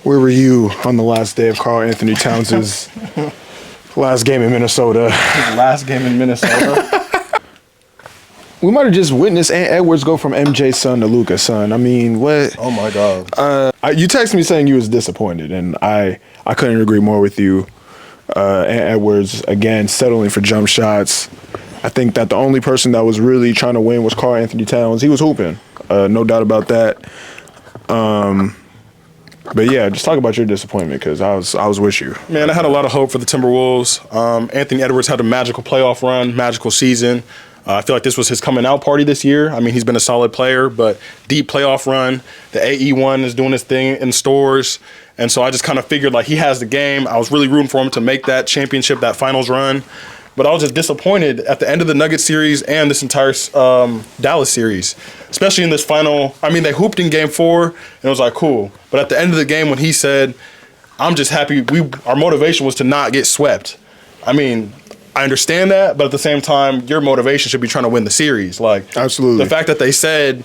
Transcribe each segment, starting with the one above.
Where were you on the last day of Karl Anthony Towns' last game in Minnesota? His last game in Minnesota? We might have just witnessed Ant Edwards go from MJ's son to Luka's son. I mean, what? Oh, my God. You texted me saying you was disappointed, and I couldn't agree more with you. Ant Edwards, again, settling for jump shots. I think that the only person that was really trying to win was Karl Anthony Towns. He was hooping, no doubt about that. But yeah, just talk about your disappointment, because I was with you. Man, I had a lot of hope for the Timberwolves. Anthony Edwards had a magical playoff run, magical season. I feel like this was his coming out party this year. I mean, he's been a solid player, but deep playoff run. The AE1 is doing his thing in stores. And so I just kind of figured, like, he has the game. I was really rooting for him to make that championship, that finals run. But I was just disappointed at the end of the Nuggets series and this entire Dallas series, especially in this final. I mean, they hooped in game 4, and it was like, cool. But at the end of the game, when he said, I'm just happy, our motivation was to not get swept. I mean, I understand that, but at the same time, your motivation should be trying to win the series. Like, absolutely. The fact that they said,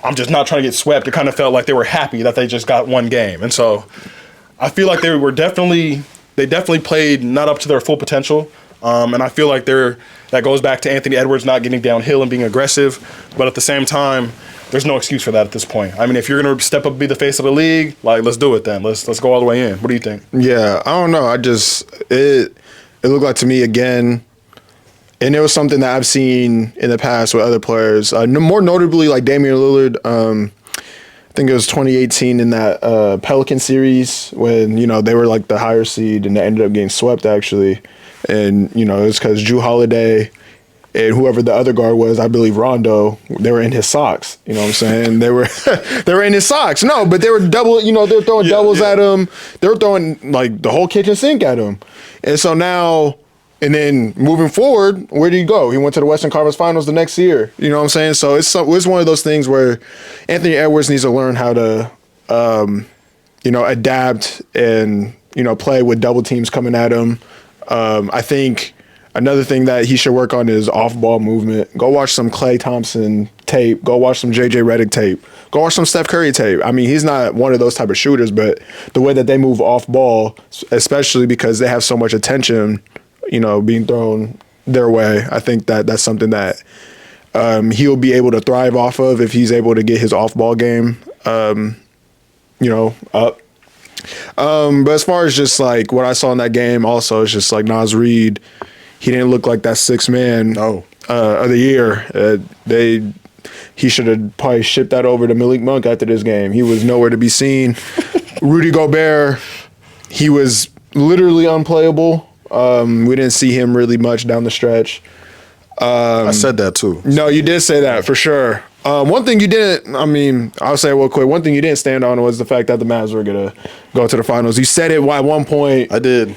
I'm just not trying to get swept, it kind of felt like they were happy that they just got one game. And so I feel like they definitely played not up to their full potential. And I feel like that goes back to Anthony Edwards not getting downhill and being aggressive. But at the same time, there's no excuse for that at this point. I mean, if you're going to step up and be the face of the league, like, let's do it then. Let's go all the way in. What do you think? Yeah, I don't know. It looked like to me again, and it was something that I've seen in the past with other players, more notably like Damian Lillard. I think it was 2018 in that Pelican series when, they were like the higher seed and they ended up getting swept actually. And, it was because Jrue Holiday and whoever the other guard was, I believe Rondo, they were in his socks. You know what I'm saying? They were in his socks. No, but they were they were throwing doubles at him. They were throwing like the whole kitchen sink at him. And so now, and then moving forward, where did he go? He went to the Western Conference Finals the next year. You know what I'm saying? So it's one of those things where Anthony Edwards needs to learn how to, adapt and, play with double teams coming at him. I think another thing that he should work on is off-ball movement. Go watch some Klay Thompson tape. Go watch some JJ Redick tape. Go watch some Steph Curry tape. I mean, he's not one of those type of shooters, but the way that they move off-ball, especially because they have so much attention, being thrown their way, I think that's something that he'll be able to thrive off of if he's able to get his off-ball game, up. But as far as just like what I saw in that game, also it's just like Naz Reid, he didn't look like that sixth man of the year. He should have probably shipped that over to Malik Monk after this game. He was nowhere to be seen. Rudy Gobert, he was literally unplayable. We didn't see him really much down the stretch. I said that too. No, you did say that for sure. One thing you didn't, I'll say real quick, one thing you didn't stand on was the fact that the Mavs were going to go to the finals. You said it at one point. I did.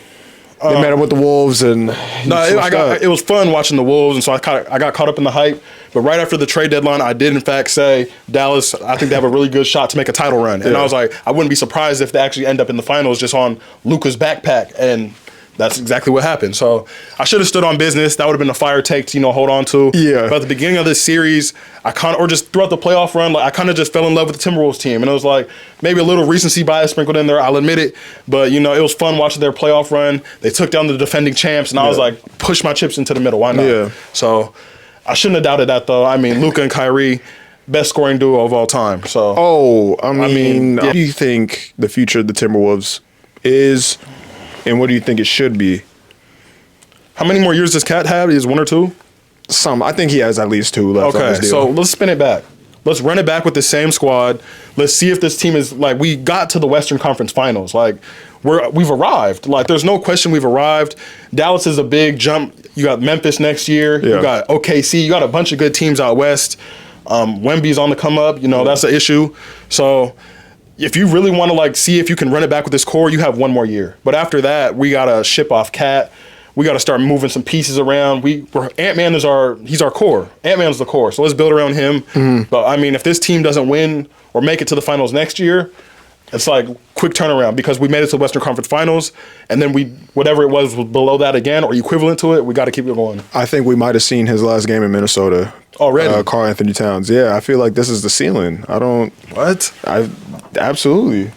They met up with the Wolves, and it was fun watching the Wolves, and so I got caught up in the hype. But right after the trade deadline, I did in fact say Dallas, I think they have a really good shot to make a title run. And I was like, I wouldn't be surprised if they actually end up in the finals just on Luka's backpack, and that's exactly what happened. So I should have stood on business. That would have been a fire take to, hold on to. Yeah. But at the beginning of this series, or just throughout the playoff run, I kind of just fell in love with the Timberwolves team. And it was like maybe a little recency bias sprinkled in there, I'll admit it. But, it was fun watching their playoff run. They took down the defending champs, and I was like, push my chips into the middle. Why not? Yeah. So I shouldn't have doubted that, though. I mean, Luka and Kyrie, best scoring duo of all time. So. What do you think the future of the Timberwolves is, and what do you think it should be? How many more years does Cat have? Is 1 or 2? I think he has at least 2 left on his deal. So let's spin it back. Let's run it back with the same squad. Let's see if this team is we got to the Western Conference Finals. We've arrived. There's no question we've arrived. Dallas is a big jump. You got Memphis next year. Yeah. You got OKC. You got a bunch of good teams out west. Wemby's on the come up. That's an issue. So if you really want to see if you can run it back with this core, you have 1 more year. But after that, we gotta ship off Cat. We got to start moving some pieces around. Ant-Man he's our core. Ant-Man's the core, so let's build around him. Mm-hmm. But if this team doesn't win or make it to the finals next year, it's quick turnaround because we made it to the Western Conference Finals, and then whatever it was below that again or equivalent to it, we got to keep it going. I think we might have seen his last game in Minnesota already. Karl Anthony Towns. Yeah, I feel like this is the ceiling. Absolutely.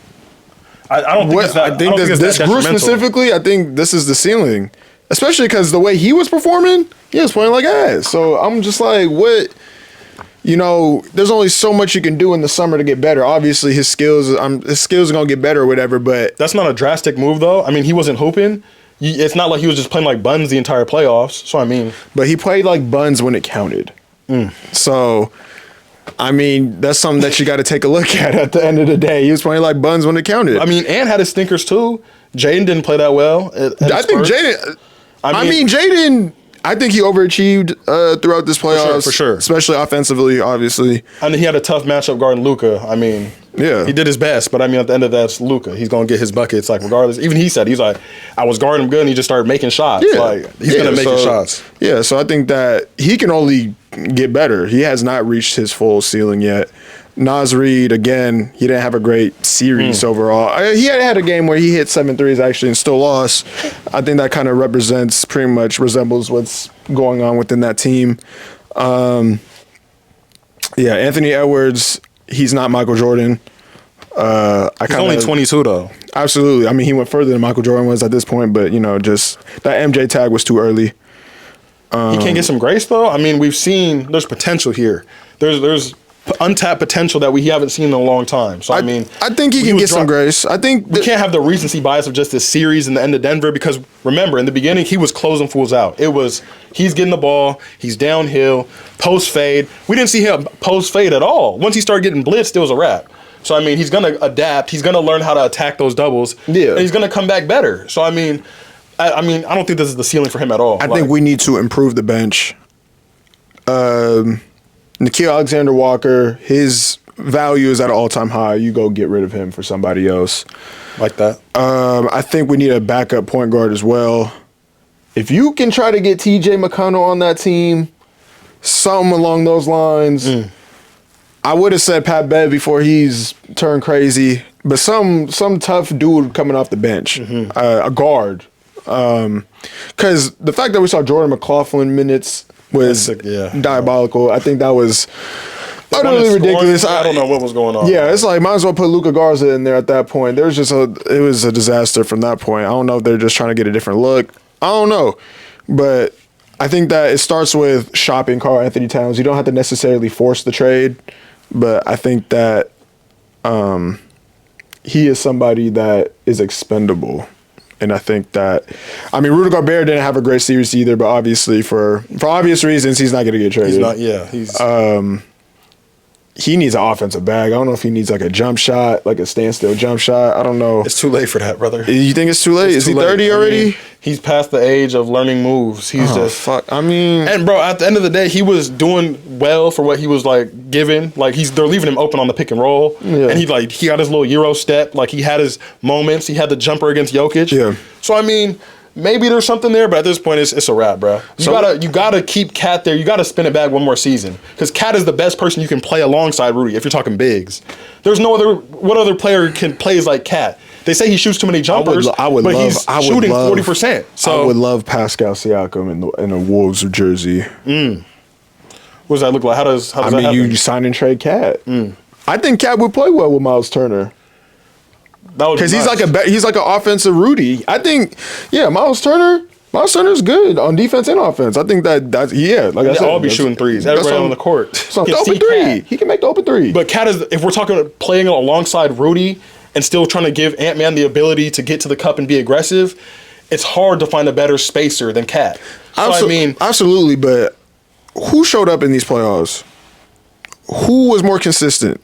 I don't think it's that. I think it's this that group detrimental. specifically, I think this is the ceiling. Especially because the way he was performing, he was playing like ass. So I'm just like, what? You know, there's only so much you can do in the summer to get better. Obviously, his skills are going to get better or whatever, but... That's not a drastic move, though. I mean, he wasn't hooping. It's not like he was just playing like buns the entire playoffs. So, I mean... But he played like buns when it counted. So, I mean, that's something that you got to take a look at the end of the day. He was playing like buns when it counted. I mean, and had his stinkers, too. Jaden didn't play that well. I think Jaden... I mean, Jaden... I think he overachieved throughout this playoffs. For sure. Especially offensively, obviously. And he had a tough matchup guarding Luka. I mean, yeah, he did his best, but I mean, at the end of that, it's Luka. He's going to get his buckets, like, regardless. Even he said, he's like, I was guarding him good, and he just started making shots. Yeah. Like, he's going to make his shots. Yeah, so I think that he can only get better. He has not reached his full ceiling yet. Naz Reid, again, he didn't have a great series overall. He had a game where he hit 7 threes actually and still lost. I think that kind of resembles what's going on within that team. Yeah, Anthony Edwards, he's not Michael Jordan. He's only 22, though. Absolutely. I mean, he went further than Michael Jordan was at this point, but, you know, just that MJ tag was too early. He can't get some grace, though? I mean, we've seen there's potential here. There's untapped potential that we haven't seen in a long time. So, I mean... I think he can get some grace. I think... We can't have the recency bias of just this series in the end of Denver because, remember, in the beginning, he was closing fools out. It was, he's getting the ball, he's downhill, post-fade. We didn't see him post-fade at all. Once he started getting blitzed, it was a wrap. So, I mean, he's going to adapt. He's going to learn how to attack those doubles. Yeah. And he's going to come back better. So, I mean, I don't think this is the ceiling for him at all. I think we need to improve the bench. Nickeil Alexander-Walker, his value is at an all-time high. You go get rid of him for somebody else. Like that. I think we need a backup point guard as well. If you can try to get T.J. McConnell on that team, something along those lines. I would have said Pat Bev before he's turned crazy, but some tough dude coming off the bench, a guard. Because the fact that we saw Jordan McLaughlin minutes was diabolical. I think that was utterly ridiculous. I don't know what was going on. Yeah, it's like might as well put Luka Garza in there at that point. It was a disaster from that point. I don't know if they're just trying to get a different look. I don't know, but I think that it starts with shopping Karl Anthony Towns. You don't have to necessarily force the trade, but I think that he is somebody that is expendable. And I think that, I mean, Rudy Gobert didn't have a great series either, but obviously for obvious reasons, he's not going to get traded. He's not, he needs an offensive bag. I don't know if he needs like a jump shot, like a standstill jump shot. I don't know. It's too late for that, brother. You think it's too late? Is he 30 already? I mean, he's past the age of learning moves. He's fuck. I mean, and bro, at the end of the day, he was doing well for what he was like given. Like they're leaving him open on the pick and roll, and he got his little Euro step. Like he had his moments. He had the jumper against Jokic. Yeah. So I mean, maybe there's something there, but at this point, it's a wrap, bro. You gotta keep Cat there. You gotta spin it back one more season because Cat is the best person you can play alongside Rudy. If you're talking bigs, there's no other. What other player can play like Cat? They say he shoots too many jumpers, but he's shooting 40%. So I would love Pascal Siakam in a Wolves jersey. What does that look like? How does that happen? You sign and trade Cat. I think Cat would play well with Miles Turner. Because he's like an offensive Rudy. I think, Miles Turner's good on defense and offense. I think that's like I said, all be shooting threes. Everybody on the court. So the open three. He can make the open three. But Cat is, if we're talking playing alongside Rudy and still trying to give Ant-Man the ability to get to the cup and be aggressive, it's hard to find a better spacer than Cat. Absolutely, but who showed up in these playoffs? Who was more consistent?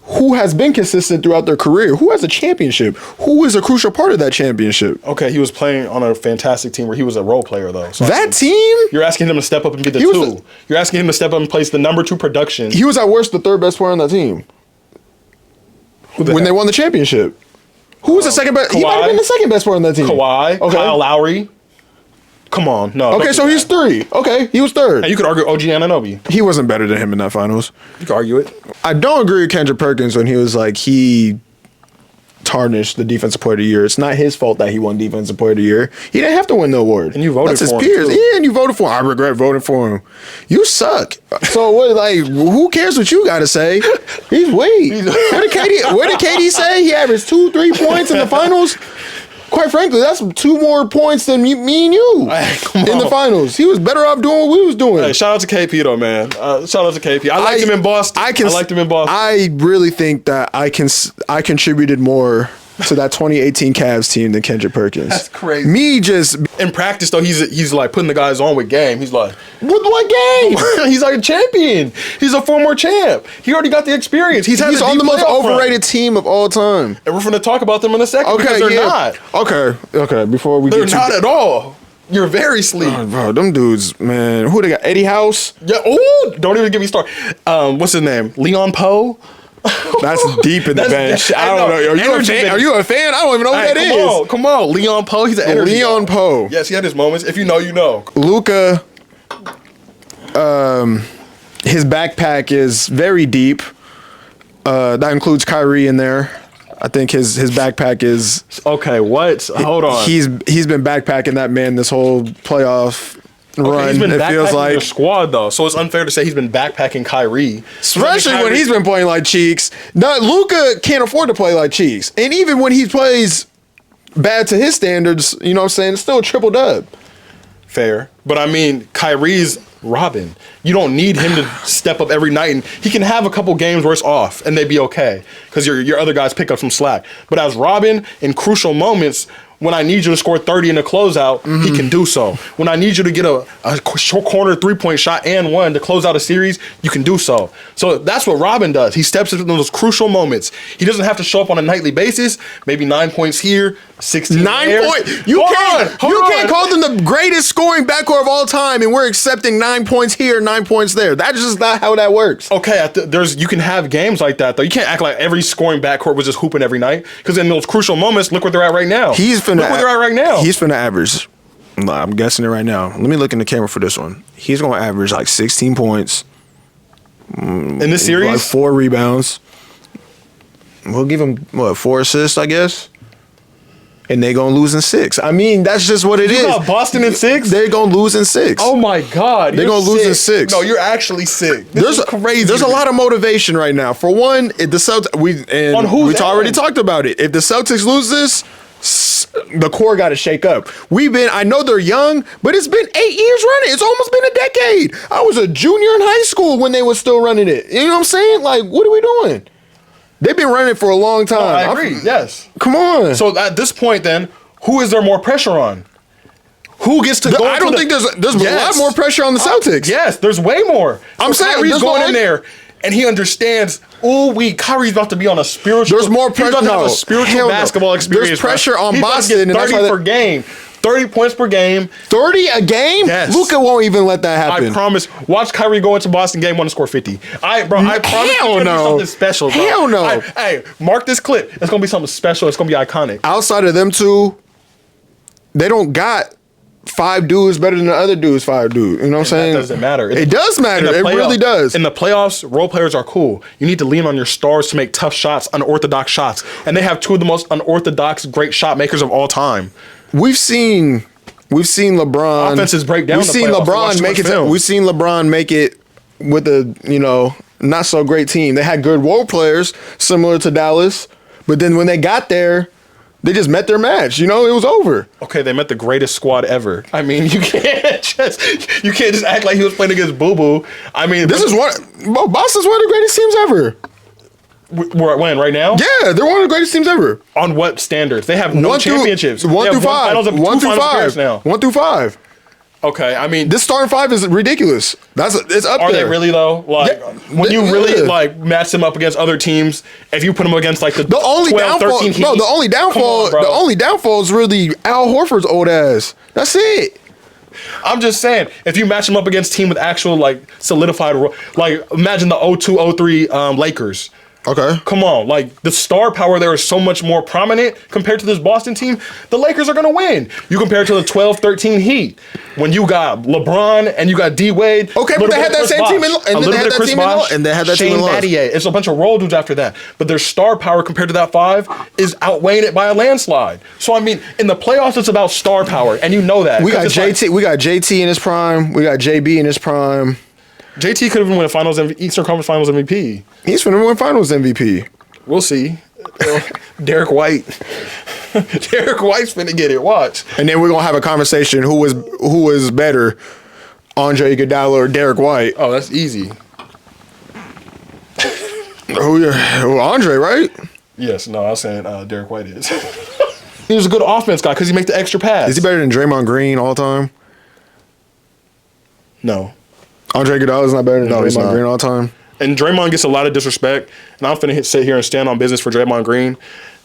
Who has been consistent throughout their career? Who has a championship? Who is a crucial part of that championship? Okay, he was playing on a fantastic team where he was a role player, though. So team? You're asking him to step up and be the two. You're asking him to step up and place the number 2 production. He was at worst the 3rd best player on that team. When they won the championship. Who was the second best? He might have been the 2nd best player on that team. Kawhi, Kyle Lowry. Come on, no. Okay, so he's 3. Okay, he was 3rd. And you could argue OG Anunoby. He wasn't better than him in that finals. You could argue it. I don't agree with Kendrick Perkins when he was like he tarnish the Defensive Player of the Year. It's not his fault that he won Defensive Player of the Year. He didn't have to win the award. And you voted That's for his him, peers. too. Yeah, and you voted for him. I regret voting for him. You suck. So what? Like, who cares what you got to say? He's weak. What did KD say? He averaged 2-3 points in the finals. Quite frankly, that's 2 more points than me and you in the finals. He was better off doing what we was doing. Hey, shout out to KP though, man. Shout out to KP. I liked him in Boston. I liked him in Boston. I really think that I contributed more to that 2018 Cavs team than Kendrick Perkins. That's crazy. Me just in practice though, he's like putting the guys on with game. He's like, what game? He's like a champion. He's a former champ. He already got the experience. He's on the most overrated team of all time. And we're going to talk about them in a second because they're not. Okay. Before we they're not at all. You're very sleep. Bro, them dudes, man. Who they got? Eddie House? Yeah. Oh, don't even get me started. What's his name? Leon Poe? That's deep in the bench. I don't know. Are you a fan? I don't even know who that is. Come on. Leon Poe. He's an energy Leon Poe. Yes, he had his moments. If you know, you know. Luka, his backpack is very deep. That includes Kyrie in there. I think his backpack is okay. What? Hold on. He's been backpacking that man this whole playoff run. He's been it backpacking feels like your squad though, so it's unfair to say he's been backpacking Kyrie, especially when he's been playing like Cheeks. No, Luka can't afford to play like Cheeks, and even when he plays bad to his standards, you know what I'm saying, it's still a triple dub. Fair, but I mean, Kyrie's Robin. You don't need him to step up every night, and he can have a couple games where it's off, and they'd be okay because your other guys pick up some slack. But as Robin, in crucial moments, when I need you to score 30 in a closeout, he can do so. When I need you to get a short corner 3-point shot and one to close out a series, you can do so. So that's what Robin does. He steps into those crucial moments. He doesn't have to show up on a nightly basis. Maybe 9 points here, 16 there. 9 points. You can't call them the greatest scoring backcourt of all time, and we're accepting 9 points here, 9 points there. That's just not how that works. Okay, you can have games like that though. You can't act like every scoring backcourt was just hooping every night, because in those crucial moments, look where they're at right now. Look where they're at right now. He's finna average. I'm guessing it right now. Let me look in the camera for this one. He's gonna average like 16 points in this series, like 4 rebounds. We'll give him 4 assists, I guess. And they gonna lose in 6. I mean, that's just what it is. You got Boston in 6? They're gonna lose in 6. Oh my God, they're gonna lose in 6. No, you're actually sick. This is crazy. There's a lot of motivation right now. For one, if the Celtics, we already talked about it. If the Celtics lose this, the core got to shake up. I know they're young, but it's been 8 years running. It's almost been a decade. I was a junior in high school when they were still running it. You know what I'm saying? Like, what are we doing? They've been running it for a long time. No, I agree. Yes. Come on. So at this point, then, who is there more pressure on? Who gets to go? I don't think there's a lot more pressure on the Celtics. Yes, there's way more. I'm saying Kyrie's going in there, and he understands. Kyrie's about to be on a spiritual. There's more pressure. He's about to have a spiritual basketball experience. There's pressure on Boston. He's about to get 30 per game. 30 points per game. 30 a game? Yes. Luka won't even let that happen. I promise. Watch Kyrie go into Boston game 1 and score 50. I promise it's going to be something special, bro. Hell no. Hey, mark this clip. It's going to be something special. It's going to be iconic. Outside of them two, they don't got 5 dudes better than the other dudes 5 dudes. You know what I'm saying? That doesn't matter. It does matter. It really does. In the playoffs, role players are cool. You need to lean on your stars to make tough shots, unorthodox shots. And they have 2 of the most unorthodox great shot makers of all time. We've seen LeBron offenses break down. We've seen LeBron make it. We've seen LeBron make it with a not so great team. They had good role players similar to Dallas, but then when they got there, they just met their match. It was over. Okay, they met the greatest squad ever. I mean, you can't just act like he was playing against Boo Boo. I mean, Boston's one of the greatest teams ever. When right now? Yeah, they're one of the greatest teams ever. On what standards? They have no championships. 1 through 5. 1 through 5 now. 1 through 5. Okay, I mean, this starting 5 is ridiculous. It's up there. Are they really though? Like when you really like match them up against other teams, if you put them against like the only 12, downfall, 13 Heat, the only downfall is really Al Horford's old ass. That's it. I'm just saying, if you match them up against team with actual like solidified, like imagine the 02-03 Lakers. Okay. Come on, like the star power there is so much more prominent compared to this Boston team. The Lakers are gonna win. You compare it to the 12-13 Heat when you got LeBron and you got D Wade. Okay, but they had that same team and they had that team and they had that team in loss. It's a bunch of role dudes after that, but their star power compared to that 5 is outweighing it by a landslide. So I mean, in the playoffs, it's about star power, and you know that. We got JT. We got JT in his prime. We got JB in his prime. JT could have won a Eastern Conference Finals MVP. He's finna win Finals MVP. We'll see. Derek White. Derek White's finna get it. Watch. And then we're gonna have a conversation who was better, Andre Iguodala or Derek White. Oh, that's easy. Andre, right? Yes. No, I was saying Derek White is. He was a good offense guy because he make the extra pass. Is he better than Draymond Green all time? No. Andre Iguodala is not better than Draymond Green all time. And Draymond gets a lot of disrespect, and I'm finna sit here and stand on business for Draymond Green.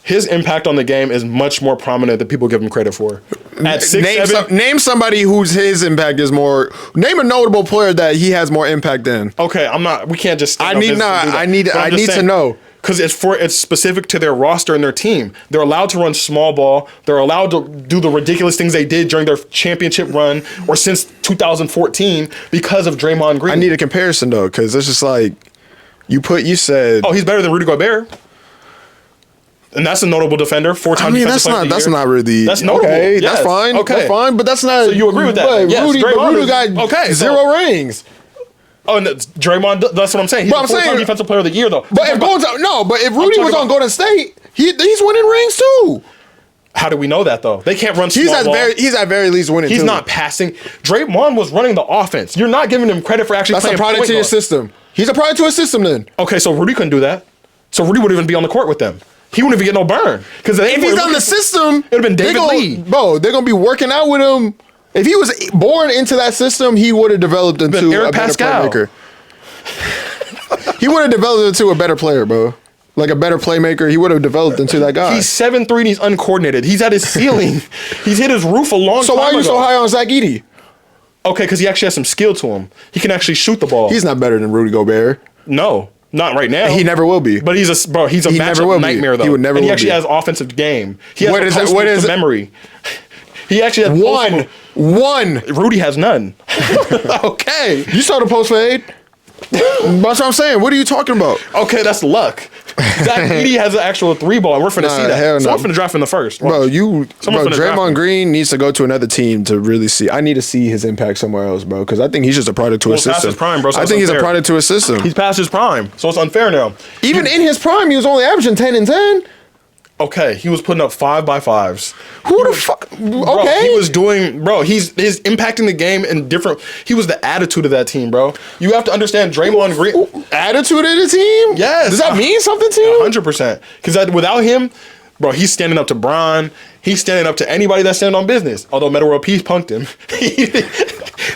His impact on the game is much more prominent than people give him credit for. At 6'7", name somebody whose his impact is more. Name a notable player that he has more impact than. Okay, I'm not. We can't just. I need to know. Because it's specific to their roster and their team. They're allowed to run small ball. They're allowed to do the ridiculous things they did during their championship run or since 2014 because of Draymond Green. I need a comparison though, because it's just like you said. Oh, he's better than Rudy Gobert. And that's a notable defender. 4-time defensive player of the year. That's not really. That's notable. Okay, yes. that's fine. Okay. That's fine, but that's not. So you agree with that? Yes, Rudy got zero rings. Oh, and Draymond, that's what I'm saying. He's a four-time defensive player of the year, though. But if Rudy was on Golden State, he's winning rings too. How do we know that though? They can't run small ball. He's at very least winning. He's not passing. Draymond was running the offense. You're not giving him credit for actually playing. That's a product to your system. He's a product to his system then. Okay, so Rudy couldn't do that. So Rudy wouldn't even be on the court with them. He wouldn't even get no burn. Because if he's on the system, it would have been David Lee. Bro, they're gonna be working out with him. If he was born into that system, he would have developed into a better playmaker. He would have developed into a better player, bro. Like a better playmaker, he would have developed into that guy. He's 7'3" and he's uncoordinated. He's at his ceiling. He's hit his roof a long time ago. So why are you so high on Zach Edey? Okay, because he actually has some skill to him. He can actually shoot the ball. He's not better than Rudy Gobert. No, not right now. He never will be. But he's a matchup nightmare though. He would never. And he will actually be. has offensive game. He has what is memory. He actually has one. Rudy has none. Okay. You saw the post fade. That's what I'm saying. What are you talking about? Okay, that's luck. Zach Edey has an actual 3-ball, and we're finna see that. Someone's finna draft in the first. Watch. Draymond Green needs to go to another team to really see. I need to see his impact somewhere else, bro, because I think he's just a product to his system. His prime, bro, so I think he's a product to his system. He's past his prime, so it's unfair now. Even in his prime, he was only averaging 10 and 10. Okay, he was putting up 5x5s. Who the fuck? Okay, bro, he was doing, bro. He's impacting the game in different. He was the attitude of that team, bro. You have to understand Draymond Green. Attitude of the team? Yes. Does that mean something to you? 100%. Because without him, bro, he's standing up to Bron. He's standing up to anybody that's standing on business. Although Metta World Peace punked him.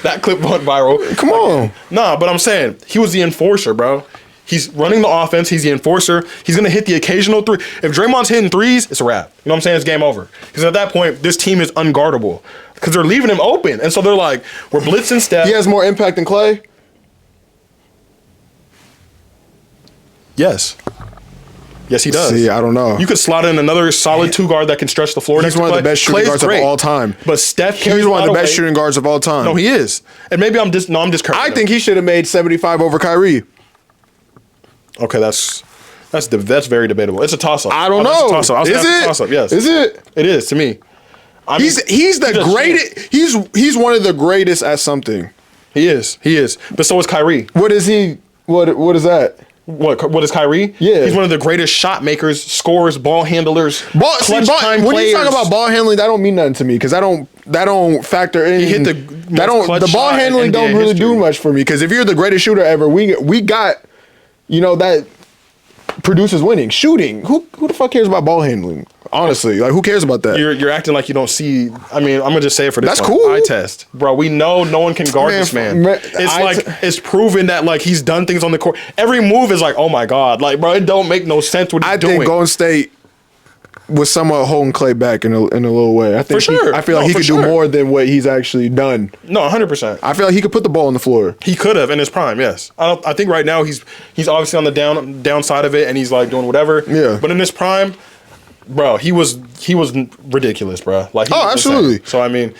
That clip went viral. Come on. Nah, but I'm saying he was the enforcer, bro. He's running the offense. He's the enforcer. He's going to hit the occasional three. If Draymond's hitting threes, it's a wrap. You know what I'm saying? It's game over. Because at that point, this team is unguardable. Because they're leaving him open. And so they're like, we're blitzing Steph. He has more impact than Clay? Yes. Yes, he does. See, I don't know. You could slot in another solid 2-guard that can stretch the floor. He's one of the best shooting guards of all time. But Steph He's one of the best shooting guards of all time. No, he is. And maybe I'm discouraging I think he should have made 75 over Kyrie. Okay, that's very debatable. It's a toss-up. I don't know. It's a toss-up. Is it? Toss-up, yes. Is it? It is to me. He's the greatest. He's one of the greatest at something. He is. But so is Kyrie. What is he? What is that? What is Kyrie? Yeah. He's one of the greatest shot makers, scorers, ball handlers, clutch time when players. you talk about ball handling, that don't mean nothing to me because that don't factor in. He hit the ball handling don't really do much for me because if you're the greatest shooter ever, we got, that produces winning. Shooting. Who the fuck cares about ball handling? Honestly, like who cares about that? You're acting like you don't see. I mean, I'm gonna just say it for this. That's one. cool. Eye test, bro. We know no one can guard this man. It's proven that like he's done things on the court. Every move is like, oh my god, like bro, it don't make no sense what he's doing. I think Golden State was somewhat holding Clay back in a little way. I think For sure. I feel like he could do more than what he's actually done. No, 100%. I feel like he could put the ball on the floor. He could have in his prime, yes. I think right now he's obviously on the downside of it, and he's like doing whatever. Yeah. But in his prime, bro, he was ridiculous, bro. Like, he was absolutely. insane. So I mean,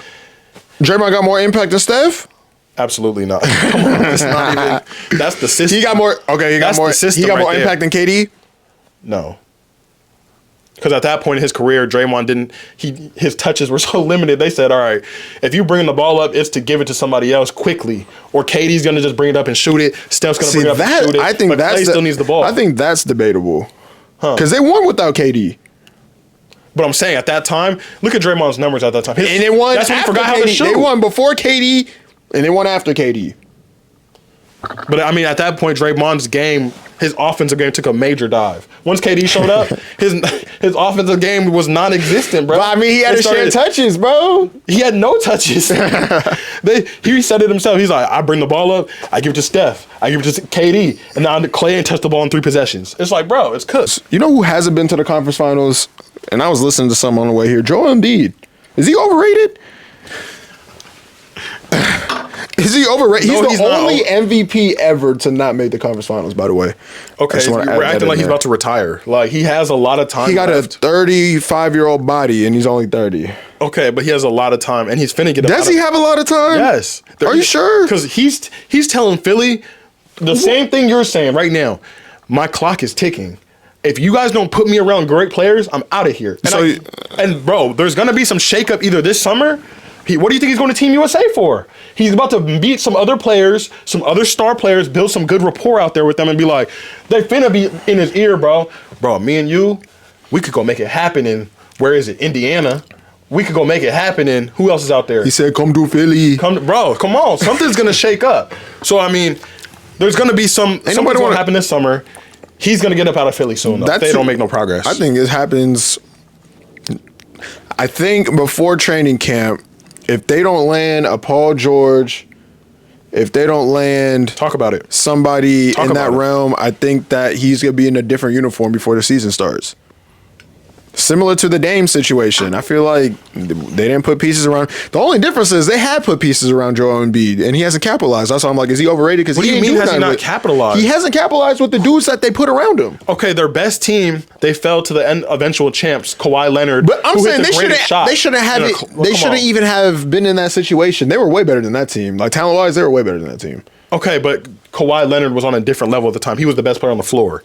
Draymond got more impact than Steph. absolutely not. Come on, it's not even. That's the system. He got more. Okay, he got That's more. the system He got more right impact than KD. No. Because at that point in his career, Draymond didn't. His touches were so limited. They said, "All right, if you bring the ball up, it's to give it to somebody else quickly, or KD's gonna just bring it up and shoot it. Steph's gonna bring it up and shoot it. I think but Clay still needs the ball. I think that's debatable. Because they won without KD. But I'm saying at that time, look at Draymond's numbers at that time. And they won. That's when he after forgot how to KD. shoot. They won before KD, and they won after KD. But I mean, at that point, Draymond's game, his offensive game took a major dive. Once KD showed up, his offensive game was non-existent, bro. But I mean, he had to share touches, bro. He had no touches. He said it himself. He's like, I bring the ball up, I give it to Steph, I give it to KD, and now Clay ain't touched the ball in 3 possessions. It's like, bro, it's cooked. You know who hasn't been to the conference finals? And I was listening to some on the way here. Joel Embiid. Is he overrated? Is he overrated? No, he's the only MVP ever to not make the conference finals, by the way. Okay, we're acting like he's about to retire. Like, he has a lot of time. He got left. a 35-year-old body, and he's only 30. Okay, but he has a lot of time, and he's finna get. Does he have a lot of time? Yes. Are you sure? Because he's telling Philly the same thing you're saying right now. My clock is ticking. If you guys don't put me around great players, I'm out of here. And bro, there's gonna be some shakeup either this summer. What do you think he's going to Team USA for? He's about to beat some other players, some other star players, build some good rapport out there with them, and be like, they finna be in his ear, bro. Bro, me and you, we could go make it happen in, where is it, Indiana. We could go make it happen in, who else is out there? He said, come to Philly. Bro, come on. Something's going to shake up. So, I mean, there's going to be something's going to happen this summer. He's going to get up out of Philly soon, though, if they don't make no progress. I think it happens, I think before training camp, if they don't land a Paul George, if they don't land talk about it, somebody in that realm, I think that he's gonna be in a different uniform before the season starts. Similar to the Dame situation, I feel like they didn't put pieces around. The only difference is they had put pieces around Joel Embiid, and he hasn't capitalized. That's why I'm like, is he overrated? Because what do you mean has he not capitalized? He hasn't capitalized with the dudes that they put around him. Okay, their best team, they fell to the eventual champs, Kawhi Leonard. But I'm saying they shouldn't even have been in that situation. They were way better than that team. Like, talent wise, they were way better than that team. Okay, but Kawhi Leonard was on a different level at the time. He was the best player on the floor.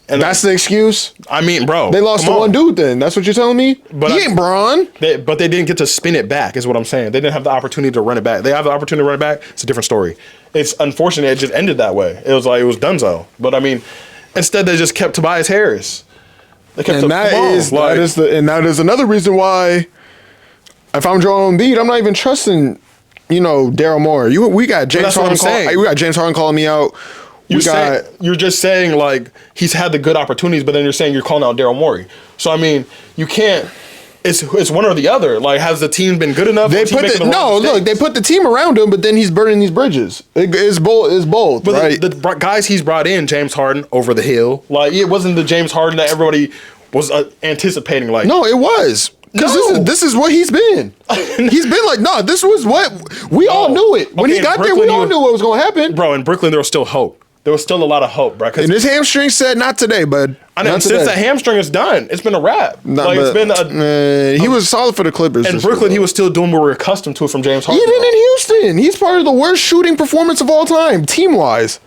And that's the excuse? I mean, bro. They lost to one dude then. That's what you're telling me? But he ain't Bron. But they didn't get to spin it back, is what I'm saying. They didn't have the opportunity to run it back. They have the opportunity to run it back. It's a different story. It's unfortunate it just ended that way. It was like, it was donezo. But, I mean, instead they just kept Tobias Harris. They kept that is another reason why, if I'm Joel Embiid, I'm not even trusting, Daryl Morey. We got James Harden. We got James Harden calling me out. You're just saying, like, he's had the good opportunities, but then you're saying you're calling out Daryl Morey. So, I mean, you can't. It's one or the other. Like, has the team been good enough? They put the team around him, but then he's burning these bridges. It's both. But right? the guys he's brought in, James Harden, over the hill. Like, it wasn't the James Harden that everybody was anticipating. Like, no, it was. Because this is what he's been. He's been like, no, this was what we all knew it. When he got there, we all knew what was going to happen. Bro, in Brooklyn, there was still hope. There was still a lot of hope, bro. And his hamstring said, not today, bud. I know. Since the hamstring is done, it's been a wrap. He was solid for the Clippers. In Brooklyn, he was still doing what we're accustomed to from James Harden. Even in Houston, he's part of the worst shooting performance of all time, team-wise.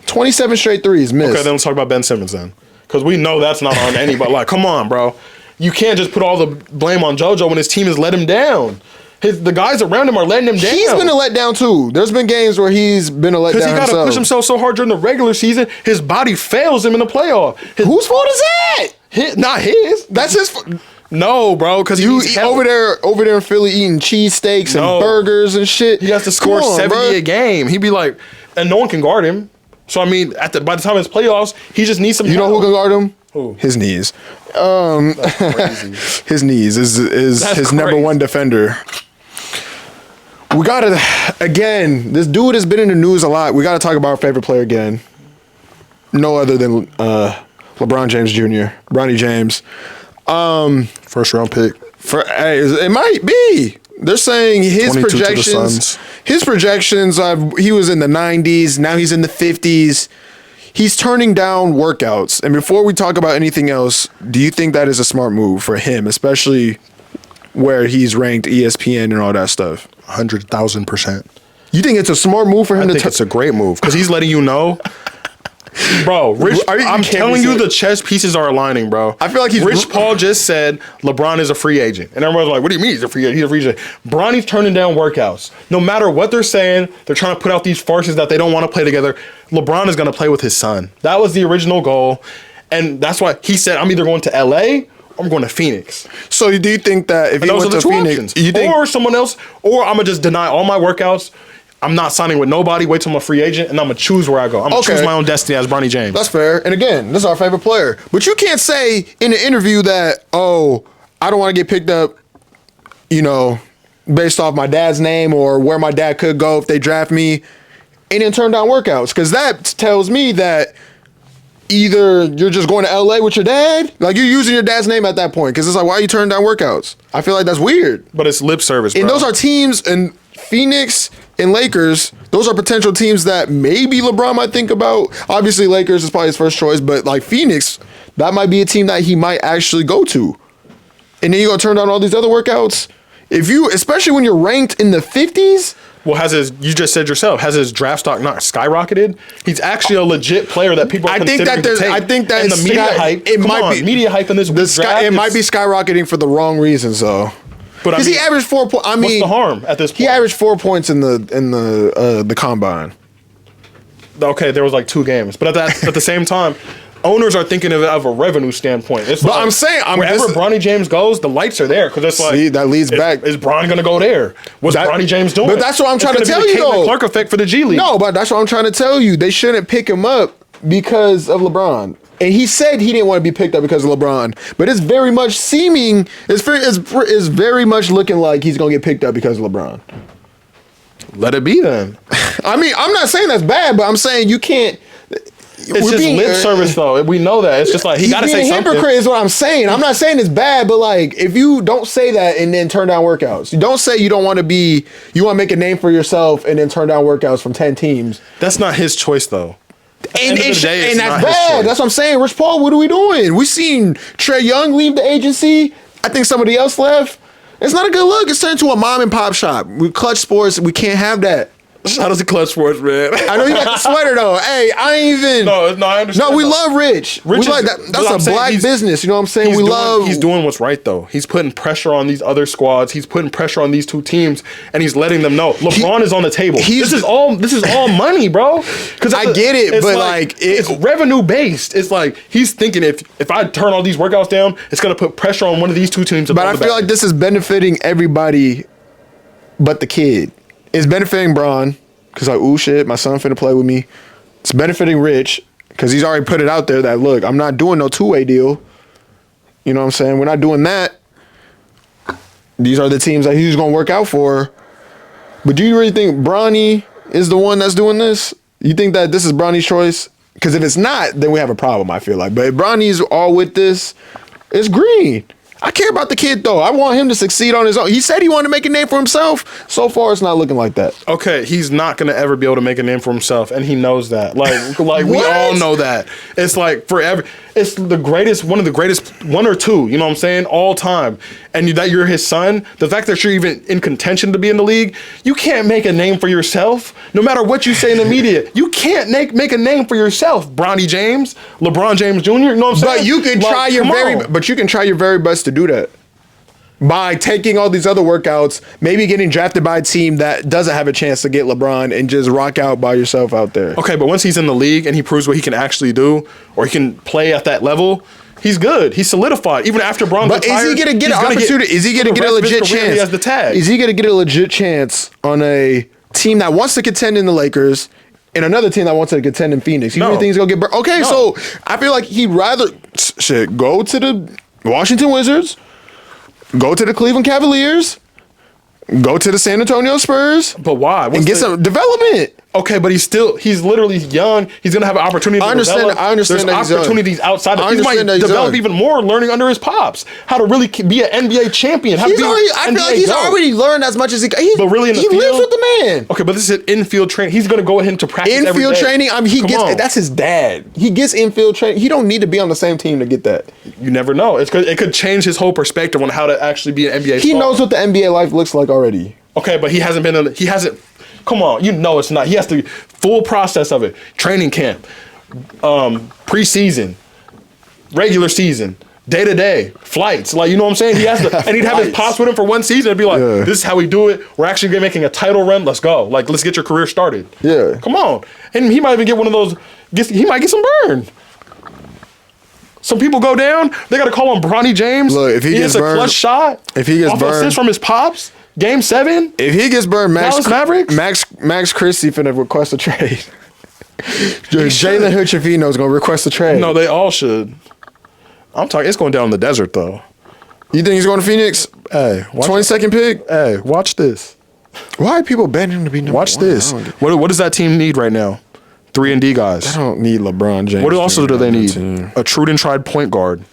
27 straight threes missed. Okay, then let's talk about Ben Simmons then. Because we know that's not on anybody. Like, come on, bro. You can't just put all the blame on JoJo when his team has let him down. The guys around him are letting him down. He's been a letdown too. There's been games where he's been a letdown because he got to push himself so hard during the regular season, his body fails him in the playoff. Whose fault is that? Not his. That's his fault. No, bro, because he's over there in Philly eating cheesesteaks and burgers and shit. He has to score 70 a game. He'd be like, and no one can guard him. So I mean, by the time it's playoffs, he just needs some. You know who can guard him? Who? His knees. That's crazy. His knees is his number one defender. We gotta, again, this dude has been in the news a lot. We gotta talk about our favorite player again. No other than LeBron James Jr., Bronny James. First round pick. It might be. They're saying his 22 to the projections. Suns. His projections. He was in the 90s. Now he's in the 50s. He's turning down workouts. And before we talk about anything else, do you think that is a smart move for him, especially where he's ranked ESPN and all that stuff? 100,000%. You think it's a smart move for him I think it's a great move because he's letting you know. Bro, I'm telling you, the chess pieces are aligning, bro. I feel like Rich Paul just said LeBron is a free agent. And everyone's like, what do you mean he's a free agent? He's a free agent. Bronny's turning down workouts. No matter what they're saying, they're trying to put out these farces that they don't want to play together. LeBron is going to play with his son. That was the original goal. And that's why he said, I'm either going to LA or I'm going to Phoenix. So do you think that if he went to Phoenix, or someone else, or I'm going to just deny all my workouts, I'm not signing with nobody, wait till I'm a free agent, and I'm going to choose where I go. I'm going to choose my own destiny as Bronny James. That's fair. And again, this is our favorite player. But you can't say in an interview that, I don't want to get picked up, based off my dad's name or where my dad could go if they draft me, and then turn down workouts. Because that tells me that either you're just going to LA with your dad, like you're using your dad's name at that point. Because it's like, why are you turning down workouts? I feel like that's weird. But it's lip service, bro. And those are teams, and Phoenix and Lakers, those are potential teams that maybe LeBron might think about. Obviously, Lakers is probably his first choice, but like Phoenix, that might be a team that he might actually go to. And then you're going to turn down all these other workouts? Especially when you're ranked in the 50s? Well, you just said yourself, has his draft stock not skyrocketed? He's actually a legit player that people are considering to take. I think that and the media hype, media hype in this draft. It might be skyrocketing for the wrong reasons, though. Because he averaged 4 points. What's the harm at this point? He averaged 4 points in the combine. Okay, there was like 2 games, but at the same time, owners are thinking of it of a revenue standpoint. It's but I'm saying, wherever Bronny James goes, the lights are there because it's like. See, that leads back. Is Bron going to go there? What's Bronny James doing? But that's what I'm trying to tell you, though. Clark effect for the G League. No, but that's what I'm trying to tell you. They shouldn't pick him up because of LeBron. And he said he didn't want to be picked up because of LeBron. But it's very much seeming, it's very much looking like he's going to get picked up because of LeBron. Let it be then. I mean, I'm not saying that's bad, but I'm saying you can't. It's just lip service, though. We know that. It's just like he got to say something. Hypocrite is what I'm saying. I'm not saying it's bad, but like if you don't say that and then turn down workouts, you don't say you don't want to be, you want to make a name for yourself and then turn down workouts from 10 teams. That's not his choice, though. And that's bad. That's what I'm saying. Rich Paul, what are we doing? We seen Trae Young leave the agency. I think somebody else left. It's not a good look. It's turned into a mom and pop shop. With Clutch Sports, we can't have that. Shout out to Clutch Sports, man. I know you got the sweater though. Hey, I ain't even. No, I understand. No, we love Rich. We like that. That's a black business. You know what I'm saying? He's doing what's right though. He's putting pressure on these other squads. He's putting pressure on these 2 teams, and he's letting them know LeBron is on the table. This is all money, bro. Because I get it, but it's revenue based. It's like he's thinking if I turn all these workouts down, it's gonna put pressure on one of these 2 teams. But I feel like this is benefiting everybody, but the kid. It's benefiting Bron. Because like, ooh, shit, my son finna play with me. It's benefiting Rich because he's already put it out there that, look, I'm not doing no 2-way deal. You know what I'm saying? We're not doing that. These are the teams that he's going to work out for. But do you really think Bronny is the one that's doing this? You think that this is Bronny's choice? Because if it's not, then we have a problem, I feel like. But if Bronny's all with this, it's green. I care about the kid, though. I want him to succeed on his own. He said he wanted to make a name for himself. So far, it's not looking like that. Okay, he's not going to ever be able to make a name for himself, and he knows that. Like we all know that. It's like forever. It's the greatest, one of the greatest, 1 or 2, you know what I'm saying, all time. And that you're his son, the fact that you're even in contention to be in the league, you can't make a name for yourself. No matter what you say in the media, you can't make a name for yourself. Bronny James, LeBron James Jr., you know what I'm saying? But you can try your very best to do that. By taking all these other workouts, maybe getting drafted by a team that doesn't have a chance to get LeBron and just rock out by yourself out there. Okay, but once he's in the league and he proves what he can actually do, or he can play at that level, he's good. He's solidified. Even after Bron retired, is he going to get an opportunity? Is he going to get a legit chance? He has the tag. Is he going to get a legit chance on a team that wants to contend in the Lakers and another team that wants to contend in Phoenix? You really think he's going to get... Okay, so I feel like he'd rather go to the Washington Wizards, go to the Cleveland Cavaliers, go to the San Antonio Spurs. But why? And get some development. Okay, but he's literally young. He's gonna have an opportunity to develop. I understand There's that opportunities outside of I he might understand that he's develop young. even more learning under his pops. How to really be an NBA champion. How to be I feel like he's already learned as much as he can. But really in the he field, lives with the man. Okay, but this is infield training. He's gonna go ahead to practice every Infield day. training, I mean, that's his dad. He gets infield training. He don't need to be on the same team to get that. You never know. It could change his whole perspective on how to actually be an NBA He star. knows what the NBA life looks like already. Okay, but he hasn't. Come on, you know it's not. He has to full process of it. Training camp, preseason, regular season, day to day, flights. Like, you know what I'm saying? He has to, and he'd have his pops with him for one season and be like, "This is how we do it. We're actually making a title run. Let's go. Like, let's get your career started." Yeah. Come on, and he might even get one of those. He might get some burn. Some people go down. They got to call on Bronny James. Look, if he gets hits burned, a clutch shot, if he gets off burned assist from his pops. Game 7? If he gets burned, Dallas Mavericks? Max Christie finna request a trade. Jalen Hood-Schifino's gonna request a trade. No, they all should. I'm talking. It's going down in the desert, though. You think he's going to Phoenix? Hey, 22nd pick? Hey, watch this. Why are people betting him to be number Watch one? this. What does that team need right now? 3-and-D guys. I don't need LeBron James. What also do they need? Team. A true and tried point guard.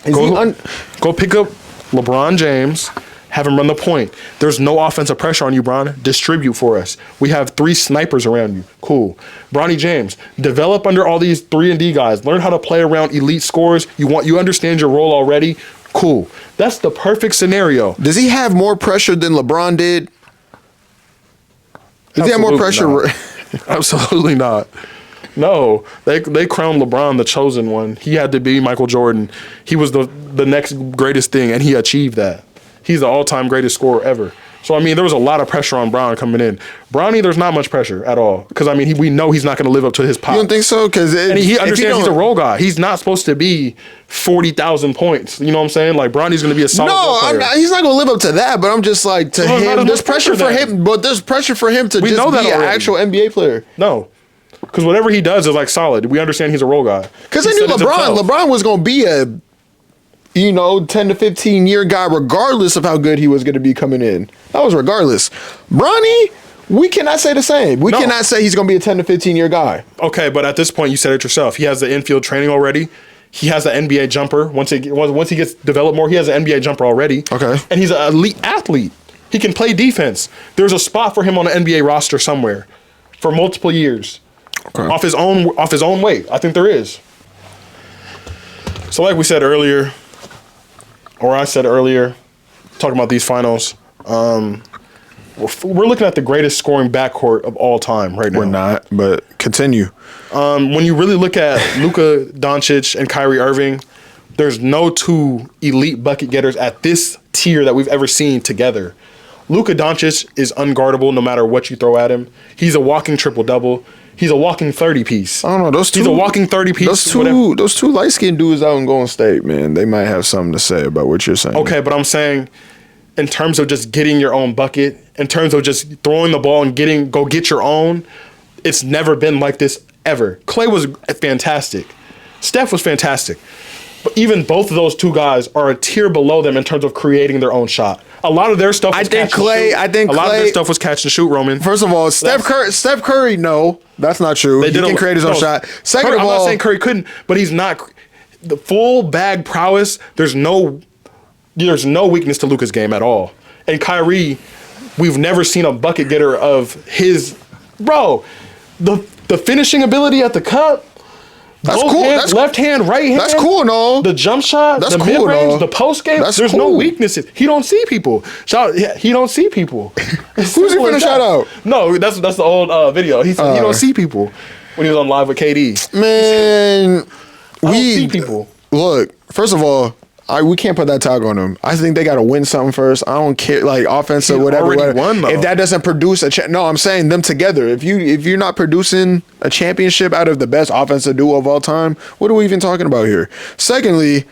Is Go pick up LeBron James. Have him run the point. There's no offensive pressure on you, Bron. Distribute for us. We have 3 snipers around you. Cool. Bronny James, develop under all these 3-and-D guys. Learn how to play around elite scorers. You understand your role already. Cool. That's the perfect scenario. Does he have more pressure than LeBron did? Does he have more pressure? Not. Absolutely not. No, they crowned LeBron the chosen one. He had to be Michael Jordan. He was the next greatest thing, and he achieved that. He's the all-time greatest scorer ever. So, I mean, there was a lot of pressure on Bron coming in. Bronny, there's not much pressure at all. Because, I mean, we know he's not going to live up to his pop. You don't think so? And he understands he's a role guy. He's not supposed to be 40,000 points. You know what I'm saying? Like, Bronny's going to be a solid player. No, he's not going to live up to that, but I'm just like, to him, there's pressure for him. But there's pressure for him to just be an actual NBA player. No. Because whatever he does is, like, solid. We understand he's a role guy. Because I knew LeBron was going to be a 10 to 15 year guy, regardless of how good he was going to be coming in. That was regardless. Bronny, we cannot say the same. We cannot say he's going to be a 10 to 15 year guy. Okay, but at this point, you said it yourself. He has the infield training already. He has the NBA jumper. Once he gets developed more, he has an NBA jumper already. Okay. And he's an elite athlete. He can play defense. There's a spot for him on the NBA roster somewhere for multiple years. Okay. Off his own weight. I think there is. So like we said earlier, or I said earlier, talking about these finals, we're looking at the greatest scoring backcourt of all time right now. We're not, but continue. When you really look at Luka Doncic and Kyrie Irving, there's no 2 elite bucket getters at this tier that we've ever seen together. Luka Doncic is unguardable no matter what you throw at him. He's a walking triple-double. He's a walking 30-piece. I don't know. He's a walking 30-piece. Those two light-skinned dudes out in Golden State, man, they might have something to say about what you're saying. Okay, but I'm saying in terms of just getting your own bucket, in terms of just throwing the ball and go get your own, it's never been like this ever. Clay was fantastic. Steph was fantastic. But even both of those 2 guys are a tier below them in terms of creating their own shot. A lot of their stuff was catch and shoot. A lot of their stuff was catch and shoot, Roman. First of all, Steph Curry, no, that's not true. He can create his own shot. Second of all, I'm not saying Curry couldn't, but he's not the full bag prowess. There's no weakness to Luka's game at all. And Kyrie, we've never seen a bucket getter of his. Bro, the finishing ability at the cup. That's cool. Hands, left hand, right hand. That's cool, no. The jump shot, the mid range, the post game. There's no weaknesses. He don't see people. He don't see people. Who's he finna shout out? No, that's the old video. He said he don't see people when he was on live with KD. Man, I don't see people. Look, first of all, we can't put that tag on them. I think they got to win something first. I don't care, like offense or whatever. Won, if that doesn't produce no, I'm saying them together. If you're not producing a championship out of the best offensive duo of all time, what are we even talking about here? Secondly,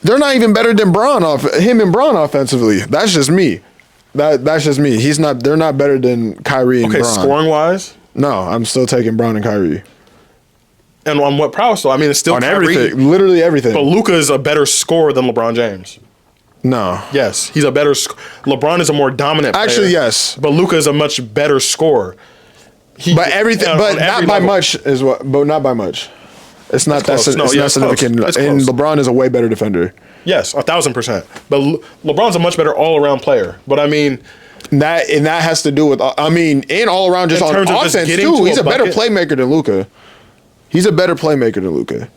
they're not even better than him and Bron offensively. That's just me. That's just me. They're not better than Kyrie and Bron. Okay, scoring wise? No, I'm still taking Bron and Kyrie. And on what prowess though? I mean, it's still on Kyrie, everything, literally everything. But Luka is a better scorer than LeBron James. No. Yes, he's a better. LeBron is a more dominant player. Actually, yes. But Luka is a much better scorer. But everything, but not by much is what. But not by much. It's not that. It's not significant. And LeBron is a way better defender. Yes, 1,000%. But LeBron's a much better all-around player. But I mean, that has to do with. I mean, and all around just on offense too. He's a better playmaker than Luka. He's a better playmaker than Luka.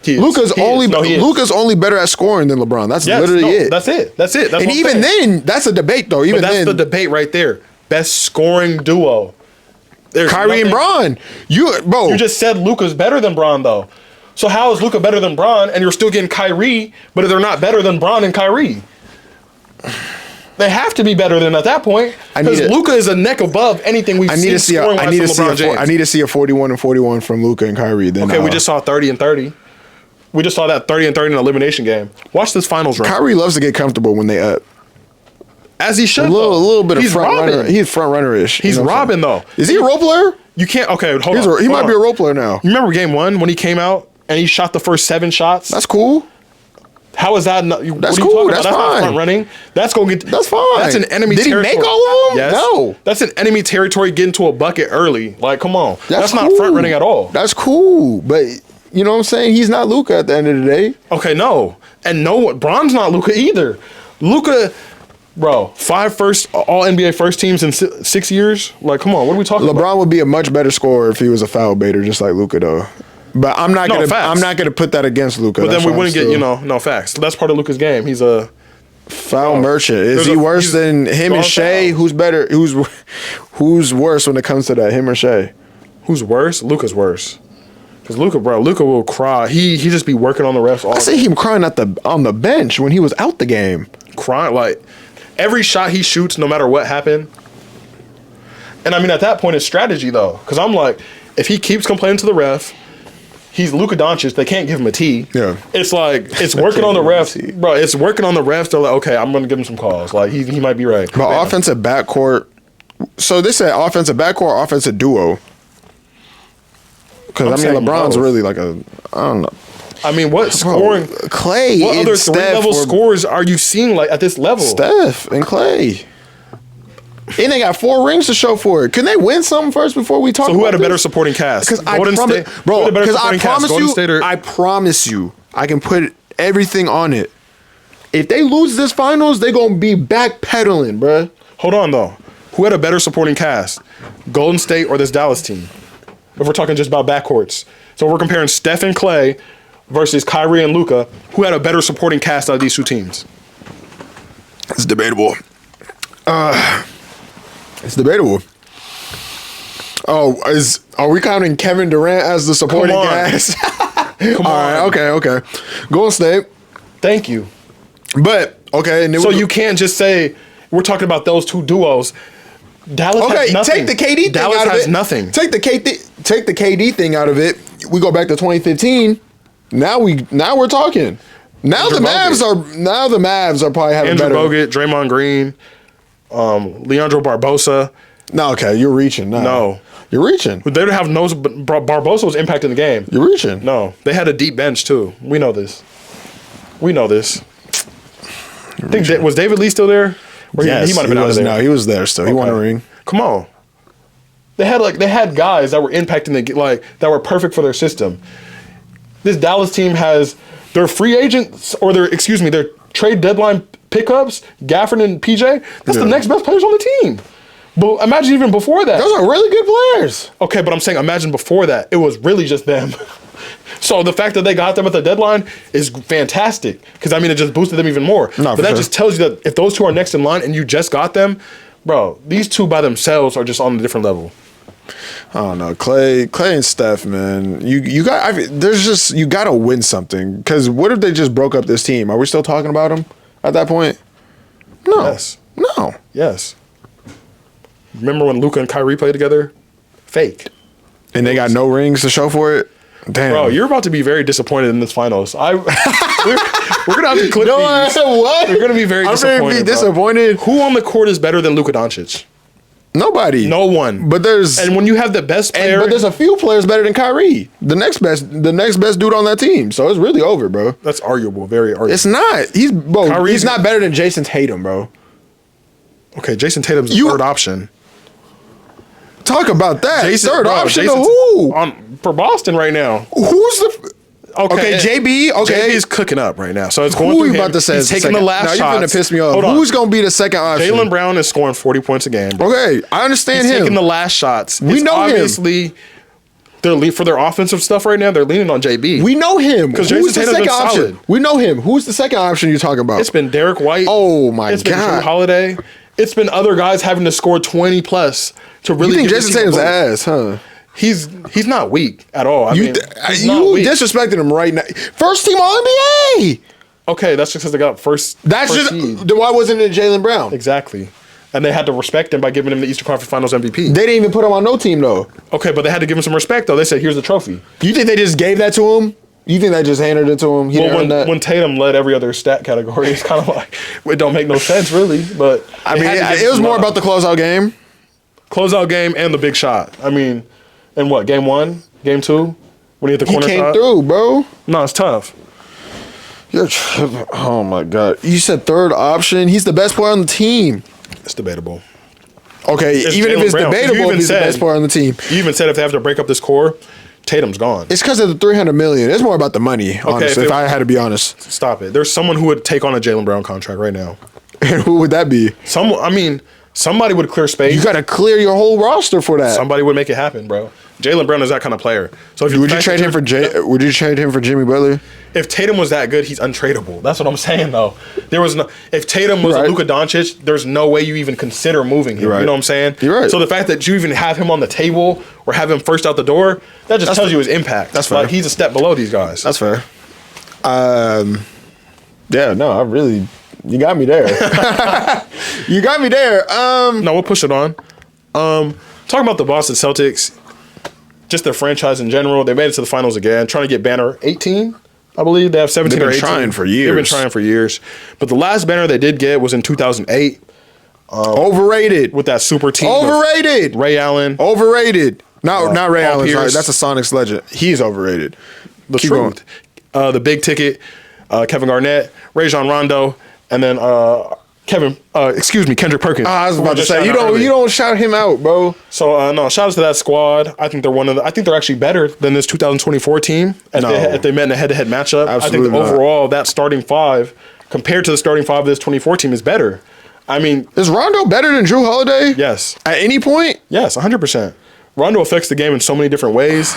Luka's only better at scoring than LeBron. That's literally it. That's it. That's and even then, that's a debate though. Even that's the debate right there. Best scoring duo. Kyrie and Bron. You just said Luka's better than Bron though. So how is Luka better than Bron and you're still getting Kyrie, but they're not better than Bron and Kyrie? They have to be better than at that point because Luka is a neck above anything we've seen scoring wise from LeBron James. I need to see a 41 and 41 from Luka and Kyrie. Then we just saw 30 and 30. We just saw that 30 and 30 in an elimination game. Watch this finals run. Kyrie loves to get comfortable when they up. As he should. A little bit of front runner. He's front runner-ish. He's robbing though. Is he a role player? You can't. Okay, hold on. He might be a role player now. You remember game 1 when he came out and he shot the first 7 shots? That's cool. How is that? That's cool. That's fine. Not front running. That's fine. That's an enemy territory. Did he make all of them? Yes. No. That's an enemy territory getting to a bucket early. Like, come on. That's cool. Not front running at all. That's cool. But you know what I'm saying? He's not Luka at the end of the day. Okay, no. And Bron's not Luka either. Luka, bro, 5 first all NBA first teams in 6 years. Like, come on. What are we talking about? LeBron would be a much better scorer if he was a foul baiter just like Luka though. But I'm not gonna put that against Luka. But then we wouldn't get no facts. That's part of Luka's game. He's a foul merchant. Is he worse than him and Shea? Who's better? Who's worse when it comes to that? Him or Shea? Who's worse? Luka's worse. Because Luka will cry. He just be working on the refs all. I see him crying on the bench when he was out the game. Crying like every shot he shoots, no matter what happened. And I mean, at that point, it's strategy though. Because I'm like, if he keeps complaining to the ref. He's Luka Doncic. They can't give him a T. Yeah. It's like, it's working on the refs. Bro, it's working on the refs. They're like, okay, I'm going to give him some calls. Like, he might be right. But offensive backcourt. So this said offensive backcourt, offensive duo. Because, I mean, LeBron's really like I don't know. I mean, what scoring? Clay. What other 3-level scores are you seeing like at this level? Steph and Clay. And they got 4 rings to show for it. Can they win something first before we talk about So who had a better supporting cast? Because I promise you, I can put everything on it. If they lose this finals, they're going to be backpedaling, bro. Hold on, though. Who had a better supporting cast? Golden State or this Dallas team? If we're talking just about backcourts. So we're comparing Steph and Clay versus Kyrie and Luka. Who had a better supporting cast out of these 2 teams? It's debatable. It's debatable. Are we counting Kevin Durant as the supporting cast? Come on. Okay. Golden State. Thank you. But okay, and so you can't just say we're talking about those 2 duos. Dallas has nothing. Take the KD thing Dallas out of has it. Nothing. Take the KD thing out of it. We go back to 2015. Now we're talking. Now the Mavs are probably having Andrew better. Bogut, Draymond Green. Leandro Barbosa. No, okay, you're reaching. No, you're reaching. They don't have no. Barbosa was impacting the game. You're reaching. No, they had a deep bench too. We know this. I think was David Lee still there? Yes, he might have been out of there. No, he was there still. Okay. He won a ring. Come on. They had guys that were impacting that were perfect for their system. This Dallas team has their free agents or their trade deadline pickups, Gafford and PJ. That's the next best players on the team. But imagine even before that. Those are really good players. Okay, but I'm saying imagine before that. It was really just them. So the fact that they got them at the deadline is fantastic because, I mean, it just boosted them even more. But that just tells you that if those 2 are next in line and you just got them, bro, these 2 by themselves are just on a different level. I don't know, Clay and Steph, man. You got to win something because what if they just broke up this team? Are we still talking about them at that point? No. Yes. No. Yes. Remember when Luka and Kyrie played together? Fake. And they got no rings to show for it? Damn. Bro, you're about to be very disappointed in this finals. We're gonna have to clip these. What? You're gonna be very disappointed. I'm gonna be disappointed. Who on the court is better than Luka Doncic? Nobody. No one. But when you have the best player, but there's a few players better than Kyrie. The next best dude on that team. So it's really over, bro. That's arguable. Very arguable. It's not. He's not better than Jason Tatum, bro. Okay, Jason Tatum's the third option. Talk about that. Jason, Third bro, option to Jason's who? for Boston right now. Who's the? Okay, JB. Okay, JB's cooking up right now. So it's going who through you him. about to say? He's taking the last now shots. you're gonna piss me off. Hold on. Who's gonna be the second option? Jaylen Brown is scoring 40 points a game. Okay, I understand He's him. taking the last shots. We know him. Obviously, for their offensive stuff right now, they're leaning on JB. We know him. Because Who's Jason the Tatum's second been option? solid. We know him. Who's the second option you're talking about? It's been Derek White. Oh my It's been Drew God. Holiday. It's been other guys having to score 20 plus to really. You think give Jason the team a Tatum's boost. ass, huh? He's not weak at all. You he's not weak. disrespecting him right now. First team All NBA. Okay, that's just because they got first. That's first just seed. then why wasn't it Jaylen Brown? Exactly. And they had to respect him by giving him the Eastern Conference Finals MVP. They didn't even put him on no team though. Okay, but they had to give him some respect though. They said, "Here's the trophy." You think they just gave that to him? You think they just handed it to him? He didn't earn that? When Tatum led every other stat category, it's kind of like it don't make no sense really. But I mean, it was more about the closeout game. closeout game and the big shot. I mean, in what, game 1, game 2, when he hit the He corner came shot? through, bro. No, it's tough. You're tripping. Oh my God. You said third option. He's the best player on the team. It's debatable. Okay, It's even if Jaylen it's Brown. debatable, You even he's the said- best player on the team. You even said if they have to break up this core, Tatum's gone. It's because of the $300 million. It's more about the money, honestly, if I had to be honest. Stop it. There's someone who would take on a Jaylen Brown contract right now. And who would that be? Somebody would clear space. You got to clear your whole roster for that. Somebody would make it happen, bro. Jaylen Brown is that kind of player. So if Would you trade him for Would you trade him for Jimmy Butler? If Tatum was that good, he's untradeable. That's what I'm saying, though. There was no. If Tatum was Right. a Luka Doncic, there's no way you even consider moving him. You're right. You know what I'm saying? You're right. So the fact that you even have him on the table or have him first out the door, that just tells you his impact. That's fair. Like, he's a step below these guys. That's fair. Yeah, no, I really, you got me there. You got me there. No, we'll push it on. Talking about the Boston Celtics, just their franchise in general, they made it to the finals again, trying to get banner 18. I believe they have 17 They've or been 18. trying for They've been years. trying for years. But the last banner they did get was in 2008 Overrated. with that super team. of Overrated. Ray Allen. Overrated. Not Ray Paul Allen. Sorry, Pierce. that's a Sonics legend. He's overrated. The Keep truth. The big ticket, Kevin Garnett, Rajon Rondo, and then Kendrick Perkins. I was who about we to just say shouted you out earlier. don't shout him out, bro. So no, shout out to that squad. I think they're actually better than this 2024 team if they met in a head-to-head matchup. Absolutely I think not. overall that starting five compared to the starting five of this 24 team is better. I mean, Is Rondo better than Drew Holiday? yes, At any point? yes, 100%. Rondo affects the game in so many different ways.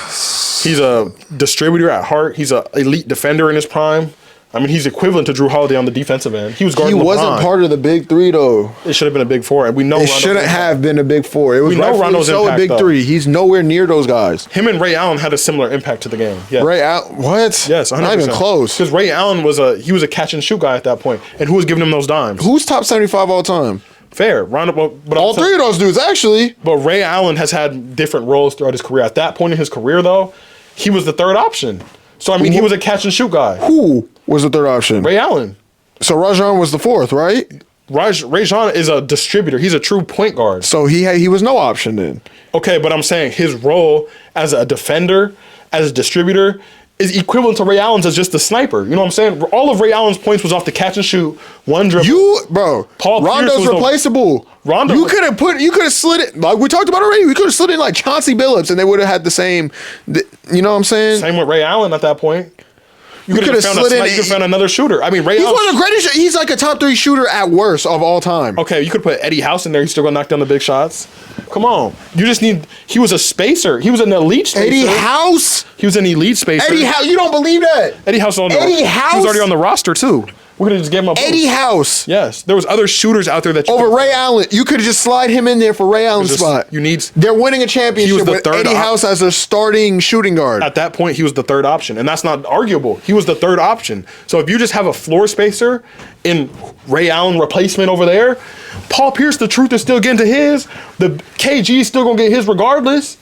He's a distributor at heart. He's an elite defender in his prime. I mean, he's equivalent to Drew Holiday on the defensive end. He was He guarding LeBron. wasn't part of the big three, though. It should have been a big four, and we know It Rondo's shouldn't impact. have been a big four. It was We know rightfully Rondo's so a impact, big though. three. He's nowhere near those guys. Him and Ray Allen had a similar impact to the game. Yeah. Ray Allen, what? Yes, 100%. Not even close. Because Ray Allen was a catch and shoot guy at that point, and who was giving him those dimes? Who's top 75 all time? Fair, Rondo, but All three of those dudes, actually. But Ray Allen has had different roles throughout his career. At that point in his career, though, he was the third option. So I mean, he was a catch and shoot guy. Who was the third option? Ray Allen. So Rajon was the fourth, right? Rajon is a distributor. He's a true point guard. So he was no option then. Okay, but I'm saying his role as a defender, as a distributor, is equivalent to Ray Allen's as just a sniper. You know what I'm saying? All of Ray Allen's points was off the catch and shoot, one dribble. Paul Rondo's Pierce was replaceable. Rondo you was- could have slid it like we talked about already. We could have slid in like Chauncey Billups, and they would have had the same. You know what I'm saying? Same with Ray Allen at that point. You could have found another shooter. I mean, Ray He's Allen. one of the greatest. He's like a top 3 shooter at worst of all time. Okay, you could put Eddie House in there. He's still gonna knock down the big shots. Come on, you just need. He was a spacer. He was an elite spacer. Eddie House. He was an elite spacer. Eddie House. You don't believe that? Eddie House on Eddie He House? was already on the roster too. We could have just gave him a boost. Eddie House Yes, there was other shooters out there that you over could- Ray Allen. You could just slide him in there for Ray Allen's just- spot. you need- They're winning a championship the with third Eddie House as a starting shooting guard. At that point, he was the third option, and that's not arguable. He was the third option. So if you just have a floor spacer in Ray Allen replacement over there, Paul Pierce, the truth is still getting to his. The KG is still gonna get his regardless.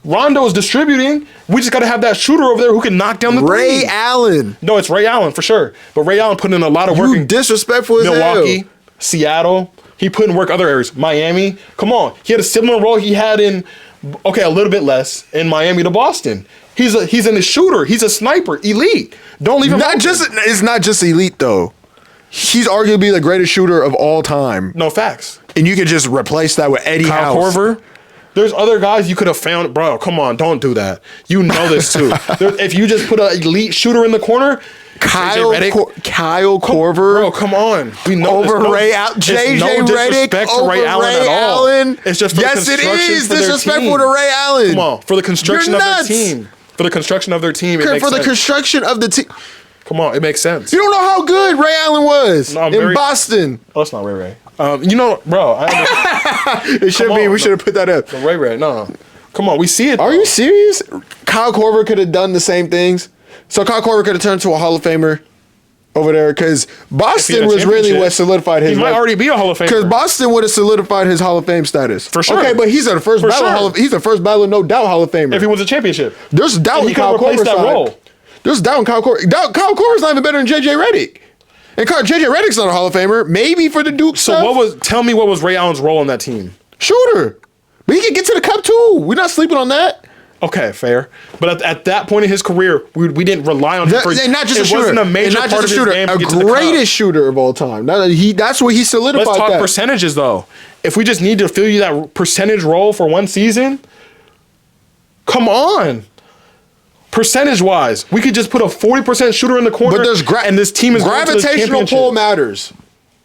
Rondo is distributing. We just got to have that shooter over there who can knock down the Ray three. Allen. No, it's Ray Allen for sure. But Ray Allen put in a lot of work You in disrespectful as Milwaukee, hell. Seattle. He put in work other areas. Miami. Come on. He had a similar role he had in, okay, a little bit less, in Miami to Boston. He's a shooter. He's a sniper. Elite. Don't leave him Not open. just it's not just elite though. He's arguably the greatest shooter of all time. No facts. And you could just replace that with Eddie Kyle House. Korver. There's other guys you could have found. Bro, come on. Don't do that. You know this, too. If you just put an elite shooter in the corner, Kyle Korver. Bro, come on. We know over Ray Allen. JJ Redick over Ray Allen. It's just for the construction it is for disrespectful to Ray Allen. Come on. For the construction of their team. For the construction of their team, it makes sense. For the construction of the team. Come on, it makes sense. You don't know how good Ray Allen was in Boston. Oh, it's not Ray. You know, bro. It should be. We should have put that up. Ray. No. Come on, we see it. Are you serious? Kyle Korver could have done the same things. So Kyle Korver could have turned to a Hall of Famer over there because Boston was really what solidified his. He might already be a Hall of Famer. Because Boston would have solidified his Hall of Fame status. For sure. Okay, but he's the first ballot. He's the first ballot, no doubt, Hall of Famer. If he wins a championship, there's doubt in Kyle Korver's role. There's doubt in Kyle Korver. Kyle Korver's not even better than JJ Redick. And JJ Redick's not a Hall of Famer. Maybe for the Duke stuff. Tell me what was Ray Allen's role on that team? Shooter. But he can get to the cup too. We're not sleeping on that. Okay, fair. But at that point in his career, we didn't rely on him for not just a shooter. It wasn't a major part of his game to get to the cup. A greatest shooter of all time. That's what he solidified. Let's talk percentages though. If we just need to fill you that percentage role for one season, come on. Percentage-wise, we could just put a 40% shooter in the corner, but and this team is gravitational pull matters.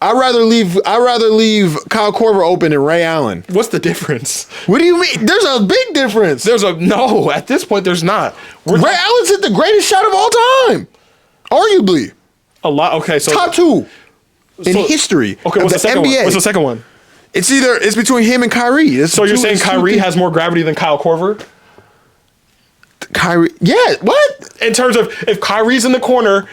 I'd rather leave Kyle Korver open than Ray Allen. What's the difference? What do you mean? There's a big difference. No. At this point, there's not. Ray Allen's hit the greatest shot of all time, arguably. A lot. Okay, so top two in history. Okay, what's the second NBA. one? What's the second one? It's between him and Kyrie. So you're saying Kyrie has more gravity than Kyle Korver? Kyrie, yeah. What? In terms of if Kyrie's in the corner,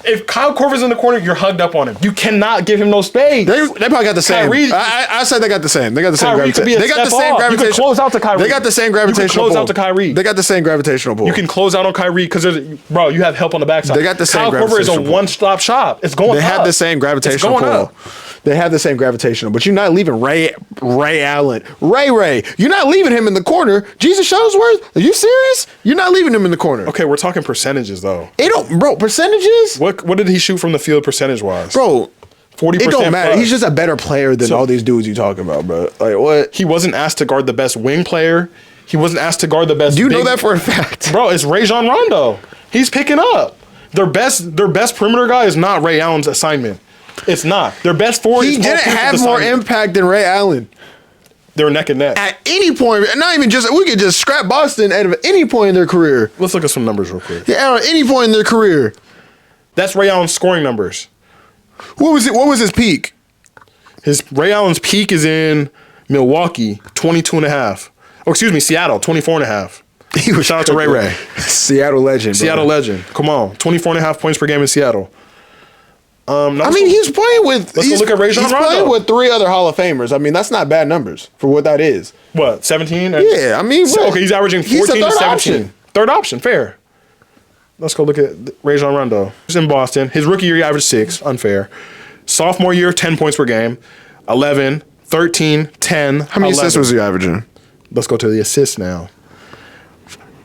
if Kyle Korver's in the corner, you're hugged up on him. You cannot give him no space. They probably got the same. I said they got the same. They got the same gravitation. They got the same gravitation. You can close out to Kyrie. They got the same gravitational pull. You can close out to Kyrie. They got the same gravitational pull. You can close out on Kyrie because you have help on the backside. They got the same. Kyle Korver is a one-stop shop. It's going up. They have the same gravitational pull. They have the same gravitational, but you're not leaving Ray Allen. Ray. You're not leaving him in the corner. Jesus Shuttlesworth, are you serious? You're not leaving him in the corner. Okay, we're talking percentages though. Percentages? What did he shoot from the field percentage-wise? Bro, 40%. It don't matter. Plus. He's just a better player than all these dudes you talking about, bro. Like what? He wasn't asked to guard the best wing player. He wasn't asked to guard the best. Do you know that for a fact? Bro, it's Rajon Rondo. He's picking up. Their best perimeter guy is not Ray Allen's assignment. It's not. Their best forward. He didn't have more impact than Ray Allen. They're neck and neck. At any point, not even just, we could just scrap Boston at any point in their career. Let's look at some numbers real quick. Yeah, at any point in their career. That's Ray Allen's scoring numbers. What was his peak? Ray Allen's peak is in Milwaukee, 22.5. Oh, excuse me, Seattle, 24.5. Shout out to Ray. Seattle legend. Seattle legend. Come on. 24.5 points per game in Seattle. He's playing with. Let's go look at Rajon Rondo. He's playing with 3 other Hall of Famers. I mean, that's not bad numbers for what that is. What, 17? Yeah, I mean, okay, he's averaging 14 to 17. Option. Third option, fair. Let's go look at Rajon Rondo. He's in Boston. His rookie year, he averaged 6. Unfair. Sophomore year, 10 points per game. 11, 13, 10. How many assists was he averaging? Let's go to the assists now.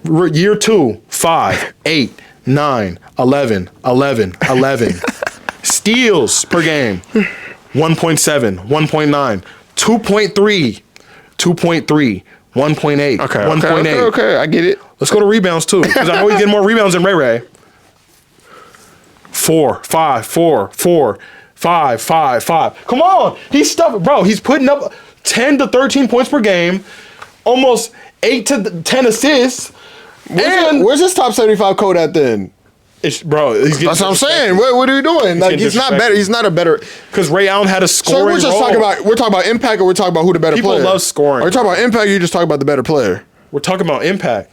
Year 2, 5, 8, 9, 11, 11, 11. Steals per game, 1.7, 1.9, 2.3, 2.3, 1.8, 1.8. Okay, I get it. Let's go to rebounds too, because I know he's getting more rebounds than Ray. 4, 5, 4, 4, 5, 5, 5. Come on, he's bro. He's putting up 10 to 13 points per game, almost 8 to 10 assists. Where's his top 75 code at then? That's what I'm saying. What are you doing? Like he's not better. He's not a better. Because Ray Allen had a scoring. So we're talking about impact, or we're talking about who the better player. People love scoring. Are you talking about impact? Or you just talking about the better player? We're talking about impact.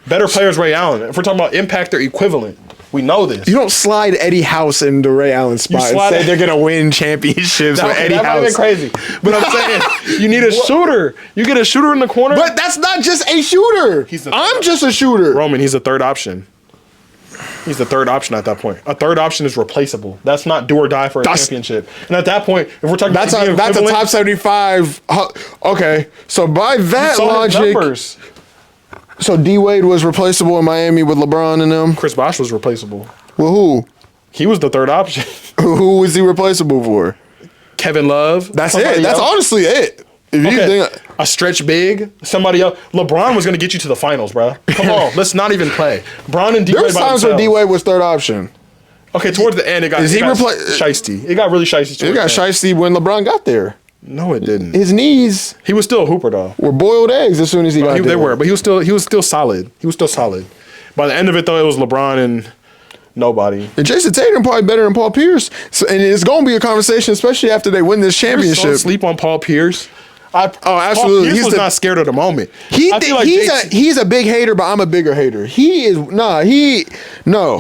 Better players, Ray Allen. If we're talking about impact, they're equivalent. We know this. You don't slide Eddie House into Ray Allen's spot and say they're gonna win championships with Eddie House. That might be crazy. But I'm saying you need a shooter. You get a shooter in the corner. But that's not just a shooter. I'm just a shooter. Roman, he's the third option. He's the third option at that point. A third option is replaceable. That's not do or die for a championship. And at that point, if we're talking that's a top 75. Okay, so by that logic, numbers. So D Wade was replaceable in Miami with LeBron and them. Chris Bosh was replaceable. Well, who? He was the third option. Who was he replaceable for? Kevin Love. That's it. That's honestly it. a stretch big, somebody else. LeBron was going to get you to the finals, bro. Come on, let's not even play. Bron and D-Wade There's times where D-Wade was third option. Okay, towards the end, it got shiesty. It got really shiesty. It got shiesty when LeBron got there. No, it didn't. His knees. He was still a hooper, though. Were boiled eggs as soon as he got there. They were, but he was still solid. He was still solid. By the end of it, though, it was LeBron and nobody. And Jason Tatum probably better than Paul Pierce. So, and it's going to be a conversation, especially after they win this championship. You're so sleep on Paul Pierce. Absolutely. Paul Pierce was not scared of the moment. He's a big hater, but I'm a bigger hater. No. You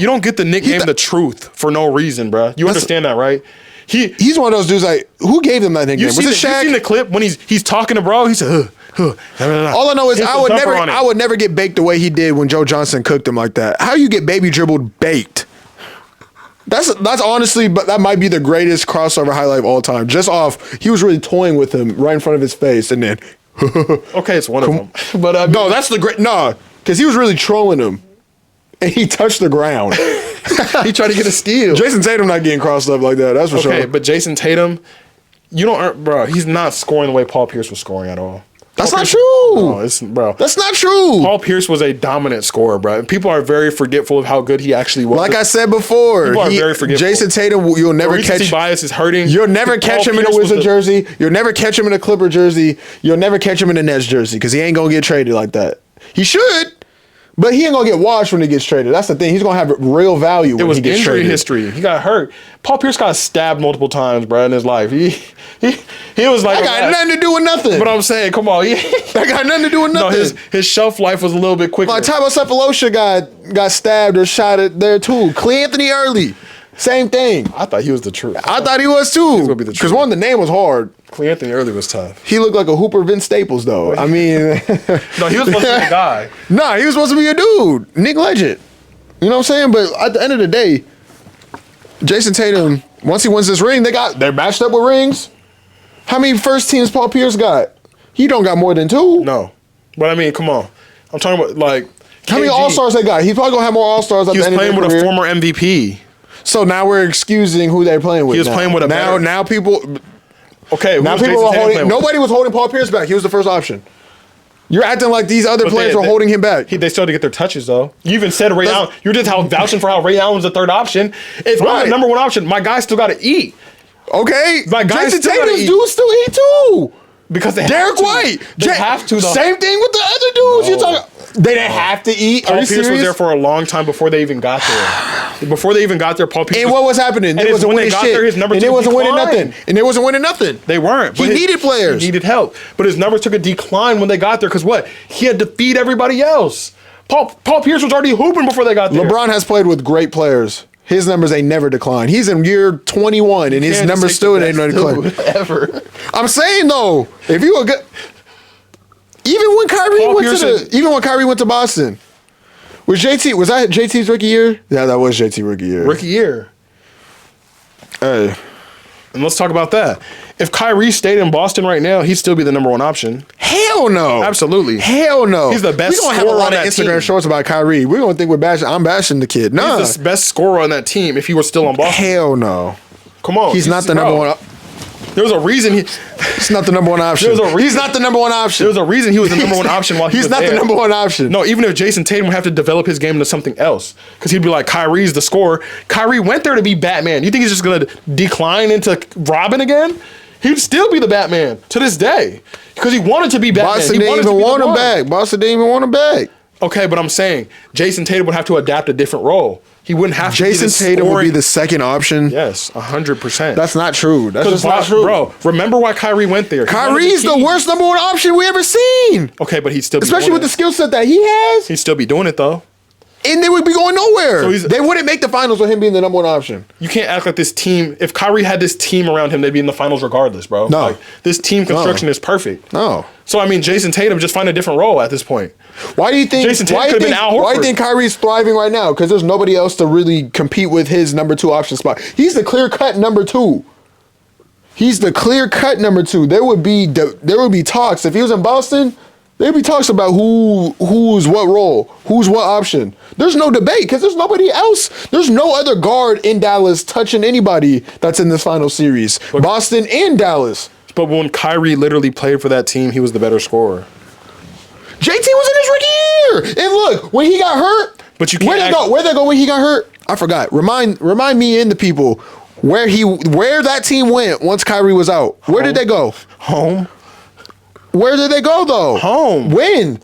don't get the nickname The Truth for no reason, bro. You understand that, right? He's one of those dudes like, who gave them that nickname? Was it Shaq? You seen the clip when he's talking to bro? He said, all I know is I would never get baked the way he did when Joe Johnson cooked him like that. How you get baby dribbled baked? That's honestly, but that might be the greatest crossover highlight of all time. Just off, he was really toying with him right in front of his face, and then. Okay, it's one of them. But no, that's the great. No, because he was really trolling him, and he touched the ground. He tried to get a steal. Jason Tatum not getting crossed up like that. That's for sure. Okay, but Jason Tatum, bro. He's not scoring the way Paul Pierce was scoring at all. That's not true. No, bro. That's not true. Paul Pierce was a dominant scorer, bro. And people are very forgetful of how good he actually was. Like I said before, people are very forgetful. Jason Tatum, you'll never catch. Bias is hurting. You'll never catch him in a Wizard jersey. You'll never catch him in a Clipper jersey. You'll never catch him in a Nets jersey because he ain't gonna get traded like that. He should. But he ain't gonna get washed when he gets traded. That's the thing. He's gonna have real value when he gets traded. It was injury history. He got hurt. Paul Pierce got stabbed multiple times, bro, in his life. He was like, that got nothing to do with nothing. But I'm saying, come on, that got nothing to do with nothing. No, his shelf life was a little bit quicker. Like Tyler Cephalosha got stabbed or shot at there too. Clay Anthony Early, same thing. I thought he was the truth. I thought he was too. He was gonna be the truth. Because one, the name was hard. Clay Anthony Early was tough. He looked like a Hooper Vince Staples, though. I mean, no, he was supposed to be a guy. Nah, he was supposed to be a dude, Nick Legend. You know what I'm saying? But at the end of the day, Jason Tatum, once he wins this ring, they're matched up with rings. How many first teams Paul Pierce got? He don't got more than 2. No, but I mean, come on. I'm talking about like how many All Stars they got? He's probably gonna have more All Stars at the end of his career. He was playing with a former MVP. So now we're excusing who they're playing with. He was playing with a now people. Okay, now people are holding. Nobody was holding Paul Pierce back. He was the first option. You're acting like these other players were holding him back. They still had to get their touches though. You even said Ray Allen. You were just vouching for how Ray Allen was the third option. If I'm the number one option, my guy still got to eat. Okay, my guy Jason still Tatum's dudes still eat too. Because Derek White, they have to. Though. Same thing with the other dudes. You talking? They didn't have to eat. Paul Pierce was there for a long time before they even got there. Before they even got there, Paul Pierce. And what was happening? They wasn't winning shit. And they wasn't winning nothing. And they wasn't winning nothing. They weren't. He needed players. He needed help. But his numbers took a decline when they got there because what? He had to feed everybody else. Paul Pierce was already hooping before they got there. LeBron has played with great players. His numbers ain't never declined. He's in year 21, and his numbers still ain't never declined. Ever. I'm saying though, if you were good, even when Kyrie went to Boston, was that JT's rookie year? Yeah, that was JT rookie year. Rookie year. Hey. And let's talk about that. If Kyrie stayed in Boston right now, he'd still be the number one option. Hell no. Absolutely. Hell no. He's the best scorer on that team. We're going to have a lot of Instagram shorts about Kyrie. We're going to think I'm bashing the kid. No. He's the best scorer on that team if he was still on Boston. Hell no. Come on. He's not the number one. There was a reason he's not the number one option. He's not the number one option. There was a reason he was the number one option while he was there. He's not the number one option. No, even if Jason Tatum would have to develop his game into something else. Because he'd be like, Kyrie's the scorer. Kyrie went there to be Batman. You think he's just going to decline into Robin again? He'd still be the Batman to this day. Because he wanted to be Batman. Boston didn't even want him back. Boston didn't even want him back. Okay, but I'm saying Jason Tatum would have to adapt a different role. He wouldn't have to Jason Tatum would be the second option. Yes, 100%. That's not true. That's just not true. Bro, remember why Kyrie went there. Kyrie's the worst number one option we ever seen. Okay, but he'd still be especially with the skill set that he has. He'd still be doing it, though. And they would be going nowhere. So they wouldn't make the finals with him being the number one option. You can't act like this team. If Kyrie had this team around him, they'd be in the finals regardless, bro. No. Like, this team construction is perfect. No. So, I mean, Jason Tatum, just find a different role at this point. Why do you think Jason Tatum could have been Al Horford? Why do you think Kyrie's thriving right now? Because there's nobody else to really compete with his number 2 option spot. He's the clear-cut number 2. He's the clear-cut number 2. There would be talks. If he was in Boston, there'd be talks about who's what role, who's what option. There's no debate because there's nobody else. There's no other guard in Dallas touching anybody that's in this final series. Boston and Dallas. But when Kyrie literally played for that team, he was the better scorer. JT was in his rookie year. And look, when he got hurt, But you can't where'd they go when he got hurt? I forgot. Remind me and the people where that team went once Kyrie was out. Where did they go? Home. Where did they go though? Home. When?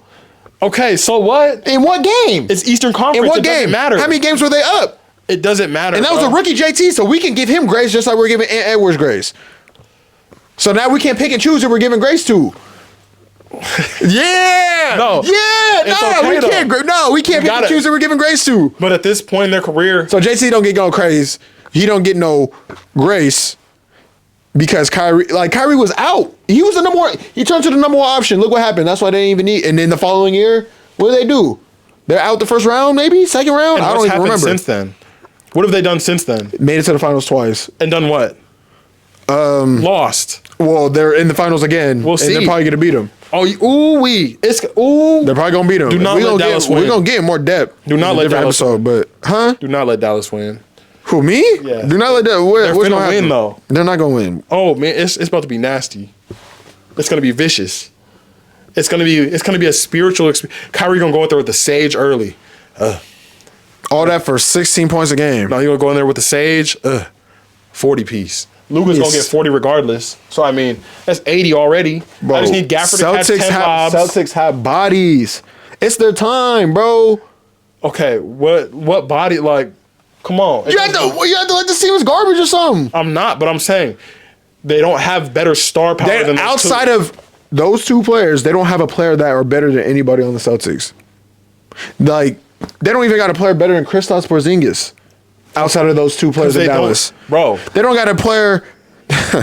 Okay, so what? In what game? It's Eastern Conference. In what it game? Doesn't matter. How many games were they up? It doesn't matter. And that was a rookie JT, so we can give him grace just like we're giving Ant Edwards grace. So now we can't pick and choose who we're giving grace to. Yeah. No. Yeah. It's No. okay, We though. can't. No. We can't pick and choose who we're giving grace to. But at this point in their career, So JT don't get no craze. He don't get no grace because Kyrie was out. He was the number one. He turned to the number one option. Look what happened. That's why they didn't even need. And then the following year, what did they do? They're out the first round, maybe second round. and I what's don't even happened remember. since then? What have they done since then? Made it to the finals twice. And done what? Lost. Well, they're in the finals again. We'll and see. They're probably gonna beat them. Oh, They're probably gonna beat them. Do not let Dallas win. We're gonna get more depth. Do not in a let different Dallas episode, but Do not let Dallas win. who me? Yeah. Do not let that. They're What's finna gonna happen? win, though. They're not gonna win. Oh man, it's about to be nasty. It's gonna be vicious. It's gonna be a spiritual experience. Kyrie gonna go out there with the sage early. All that for 16 points a game. Now he gonna go in there with the sage. 40 piece. Luka's gonna get 40 regardless. So I mean, that's 80 already. Bro, I just need Gafford to catch 10 lobs. Celtics have bodies. It's their time, bro. Okay, what body? Like, come on. You have to let this team was garbage or something. I'm not, but I'm saying they don't have better star power than those Outside two. of those two players, they don't have a player that are better than anybody on the Celtics. Like, they don't even got a player better than Kristaps Porzingis. Outside of those two players in They don't- Dallas, bro. they don't got a player.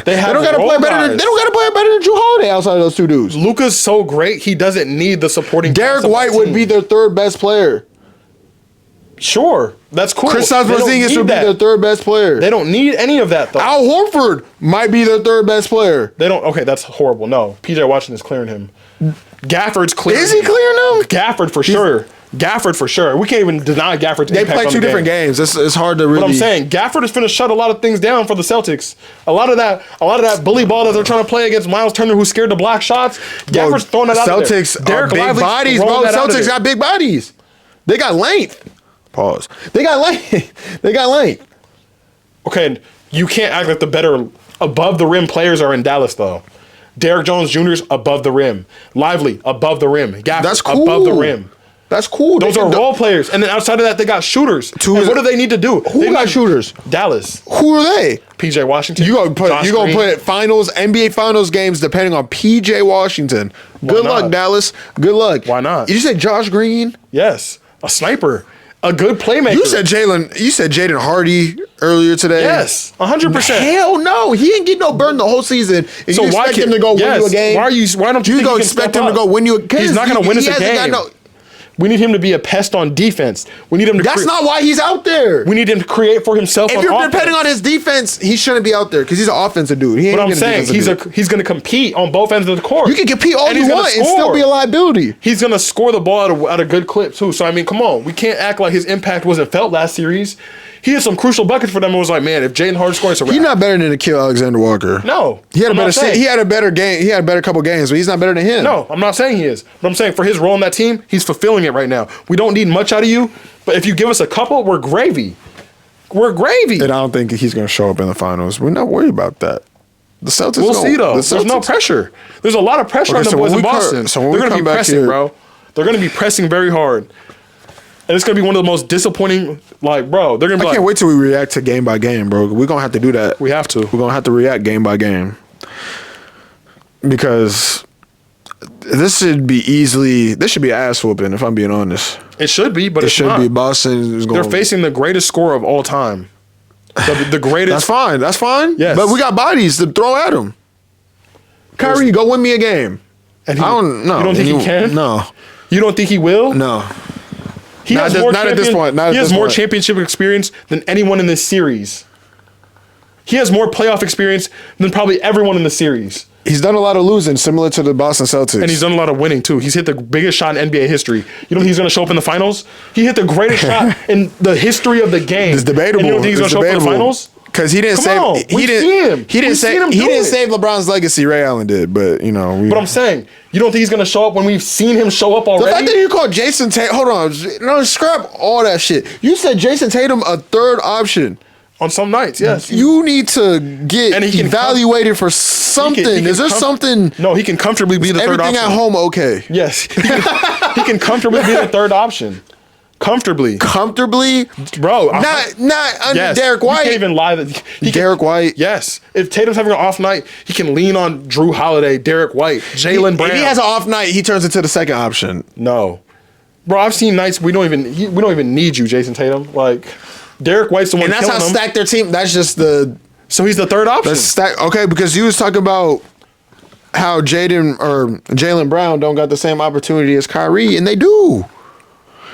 They have don't got a role player better. guys. They don't got a player better than Drew Holiday outside of those two dudes. Luka's so great, he doesn't need the supporting. Derek cast of White the would team. be their third best player. Sure, that's cool. Kristaps They don't Porzingis need would be that. their third best player. They don't need any of that though. Al Horford might be their third best player. They don't. Okay, that's horrible. No, PJ Washington's clearing him. Gafford's clearing. Is he him. clearing them? Gafford for sure. Gafford for sure. We can't even deny Gafford's They impact play on two the different game. games. It's hard to really. But I'm saying Gafford is going to shut a lot of things down for the Celtics. A lot of that bully ball that they're trying to play against Miles Turner, who's scared to block shots. Gafford's throwing that out of there. Celtics are big Lively's bodies, bro. throwing that out of Celtics there. got big bodies. They got length. Pause. They got length. They got length. Okay, you can't act like the better above the rim players are in Dallas though. Derrick Jones Jr.'s above the rim. Lively above the rim. Gafford That's cool. above the rim. That's cool. Those are role players. And then outside of that, they got shooters. And what do they need to do? Who They got need- shooters? Dallas. Who are they? PJ Washington. You gonna Josh Green. put finals NBA finals games depending on PJ Washington. Good luck, not? Dallas. Good luck. Why not? You said Josh Green. Yes. A sniper. A good playmaker. You said Jaden Hardy earlier today. Yes. 100%. Hell no, he ain't get no burn the whole season. And So you why expect him to go win you a game? Why don't you You think go he can expect step him to up? go win you a game? He's not going to win us a hasn't got game. We need him to be a pest on defense. We need him to. That's not why he's out there. We need him to create for himself. If on you're offense. depending on his defense, he shouldn't be out there because he's an offensive dude. He ain't But I'm gonna saying defensive dude. he's going to compete on both ends of the court. You can compete all And you he's gonna want and still score. be a liability. He's going to score the ball at a good clip too. So I mean, come on, we can't act like his impact wasn't felt last series. He had some crucial buckets for them. It was like, man, if Jaden Harden scores, it's a wrap. He's not better than Nikhil Alexander-Walker. No, He had I'm not saying. he had a better game. He had a better couple games, but he's not better than him. No, I'm not saying he is. But I'm saying for his role on that team, he's fulfilling it right now. We don't need much out of you, but if you give us a couple, we're gravy. We're gravy. And I don't think he's going to show up in the finals. We're not worried about that. The Celtics. We'll don't. see though. The There's no Celtics- pressure. There's a lot of pressure Okay, on the so boys when in we come- Boston. so when They're we going to come be back pressing, here- bro. They're going to be pressing very hard. And it's going to be one of the most disappointing, like, bro, they're going to be I like, can't wait till we react to game by game, bro. We're going to have to do that. we have to. We're going to have to react game by game. Because this should be ass whooping, if I'm being honest. It should be, but It it's should not. be. Boston is going They're facing the greatest scorer of all time. The greatest. That's fine. Yes. But we got bodies to throw at him. Kyrie, go win me a game. And I don't know. You don't think he can? No. You don't think he will? No. He Not has at more this- not at this point. Not at he has this more point. championship experience than anyone in this series. He has more playoff experience than probably everyone in the series. He's done a lot of losing, similar to the Boston Celtics. And he's done a lot of winning too. He's hit the biggest shot in NBA history. You know he's going to show up in the finals? He hit the greatest shot in the history of the game. It's debatable. And you don't think he's going It's to show up in the debatable. finals? Because he didn't save. on, He didn't. He didn't save. He didn't it. save LeBron's legacy. Ray Allen did, but you know. But I'm saying, you don't think he's gonna show up when we've seen him show up The already? fact that you called Jason Tatum. Hold on. No, scrap all that shit. You said Jason Tatum a third option. On some nights, yes. You need to get And he can evaluated for something. he can Is there something? No, he can comfortably be the third Everything option. at home okay? Yes. He can comfortably be the third option. Comfortably. Comfortably, Bro. not under Yes. Derek You White. can't even lie that Derek White. Yes. If Tatum's having an off night, he can lean on Drew Holiday, Derek White, Jaylen Brown. If he has an off night, he turns into the second option. No. Bro, I've seen nights we don't even need you, Jason Tatum. Like Derek White's the one And that's killing how him. stacked their team. That's just the So he's the third option. stack. Okay, because you was talking about how Jaylen Brown don't got the same opportunity as Kyrie, and they do.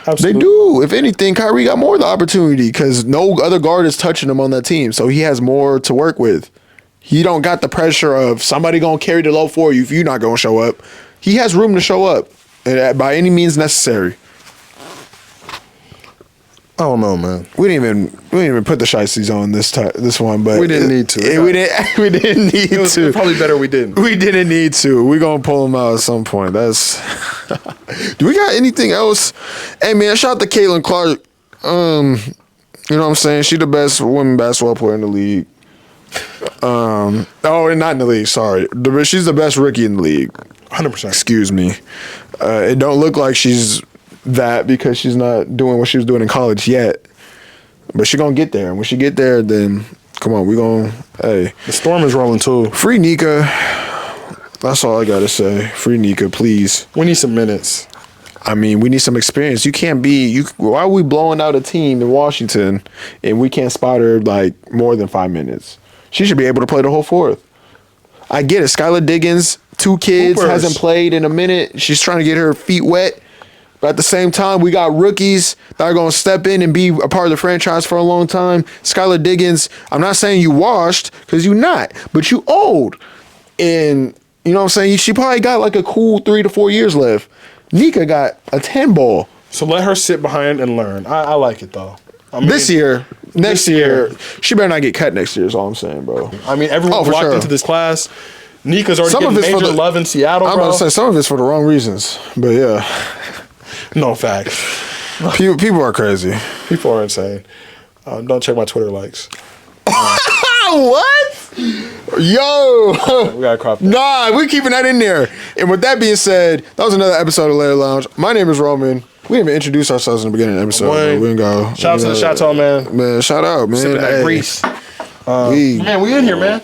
Absolutely. They do. If anything, Kyrie got more of the opportunity because no other guard is touching him on that team, so he has more to work with. He don't got the pressure of somebody gonna carry the load for you if you're not gonna show up. He has room to show up by any means necessary. I don't know, man. We didn't even put the shiesties on this one, but We didn't need to. We didn't need It was to. probably better we didn't. We didn't need to. We gonna pull them out at some point. That's. Do we got anything else? Hey man, shout out to Caitlin Clark. You know what I'm saying? She the best women basketball player in the league. And not in the league. Sorry, she's the best rookie in the league. 100%. Excuse me. It don't look like she's that because she's not doing what she was doing in college yet. But she gonna get there. And when she get there, then come on, we gonna The storm is rolling too. free Nika. That's all I gotta say. Free Nika, please. We need some minutes. I mean, we need some experience. You can't be why are we blowing out a team in Washington and we can't spot her like more than 5 minutes? She should be able to play the whole fourth. I get it. Skylar Diggins, 2 kids, Hoopers. hasn't played in a minute. She's trying to get her feet wet. But at the same time, we got rookies that are going to step in and be a part of the franchise for a long time. Skylar Diggins, I'm not saying you washed because you're not, but you old. And you know what I'm saying? She probably got like a cool 3 to 4 years left. Nika got a 10 ball. So let her sit behind and learn. I like it though. I mean, This year, next year, she better not get cut next year is all I'm saying, bro. I mean, everyone's for locked sure. into this class. Nika's already Some of getting it's for major the- love in Seattle, I'm bro. about to say some of it's for the wrong reasons, but yeah. No facts. People are crazy. People are insane. Don't check my Twitter likes. What? Yo. We gotta crop that. Nah, we're keeping that in there. And with that being said, that was another episode of Lair Lounge. My name is Roman. We didn't even introduce ourselves in the beginning of the episode. Wayne. We didn't go. Shout out to the Chateau, man. Man, shout out, man. Sipping that Hey, grease. we We in here, man.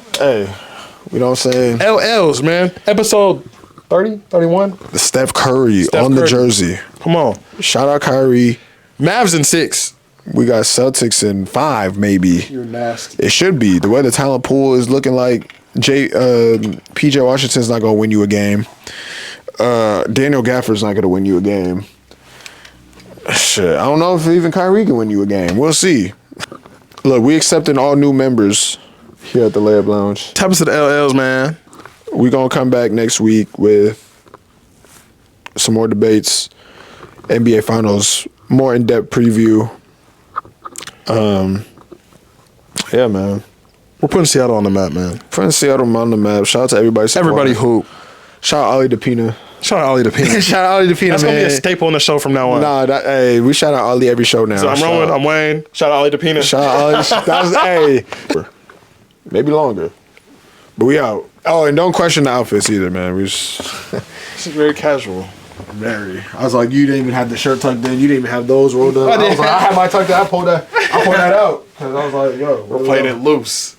you know what I'm saying? LLs, man. Episode 30, 31. The Steph Curry Steph on the Curry. jersey. Come on. Shout out Kyrie. Mavs in 6. We got Celtics in 5, maybe. You're nasty. It should be. The way the talent pool is looking like PJ Washington's not gonna win you a game. Daniel Gafford's not gonna win you a game. Shit. I don't know if even Kyrie can win you a game. We'll see. Look, we accepting all new members here at the Layup Lounge. Tap us to the LLs, man. We're gonna come back next week with some more debates, NBA Finals, more in-depth preview. Yeah, man. We're putting Seattle on the map, man. Friends Seattle on the map. Shout out to everybody. Everybody supporting. hoop. Shout out Ollie DePina. Shout out Ollie DePina. Shout out Ollie DePina, That's man. gonna be a staple on the show from now on. Nah, hey, we shout out Ollie every show now. So I'm Shout Roman, out- I'm Wayne. Shout out Ollie DePina. Shout out Ollie. That's, hey, maybe longer, but we out. Oh, and don't question the outfits either, man. We just This is very casual. very. I was like, you didn't even have the shirt tucked in. You didn't even have those rolled up. I I was didn't. like, I had my tucked in. I pulled that out because I was like, yo, We're playing it loose.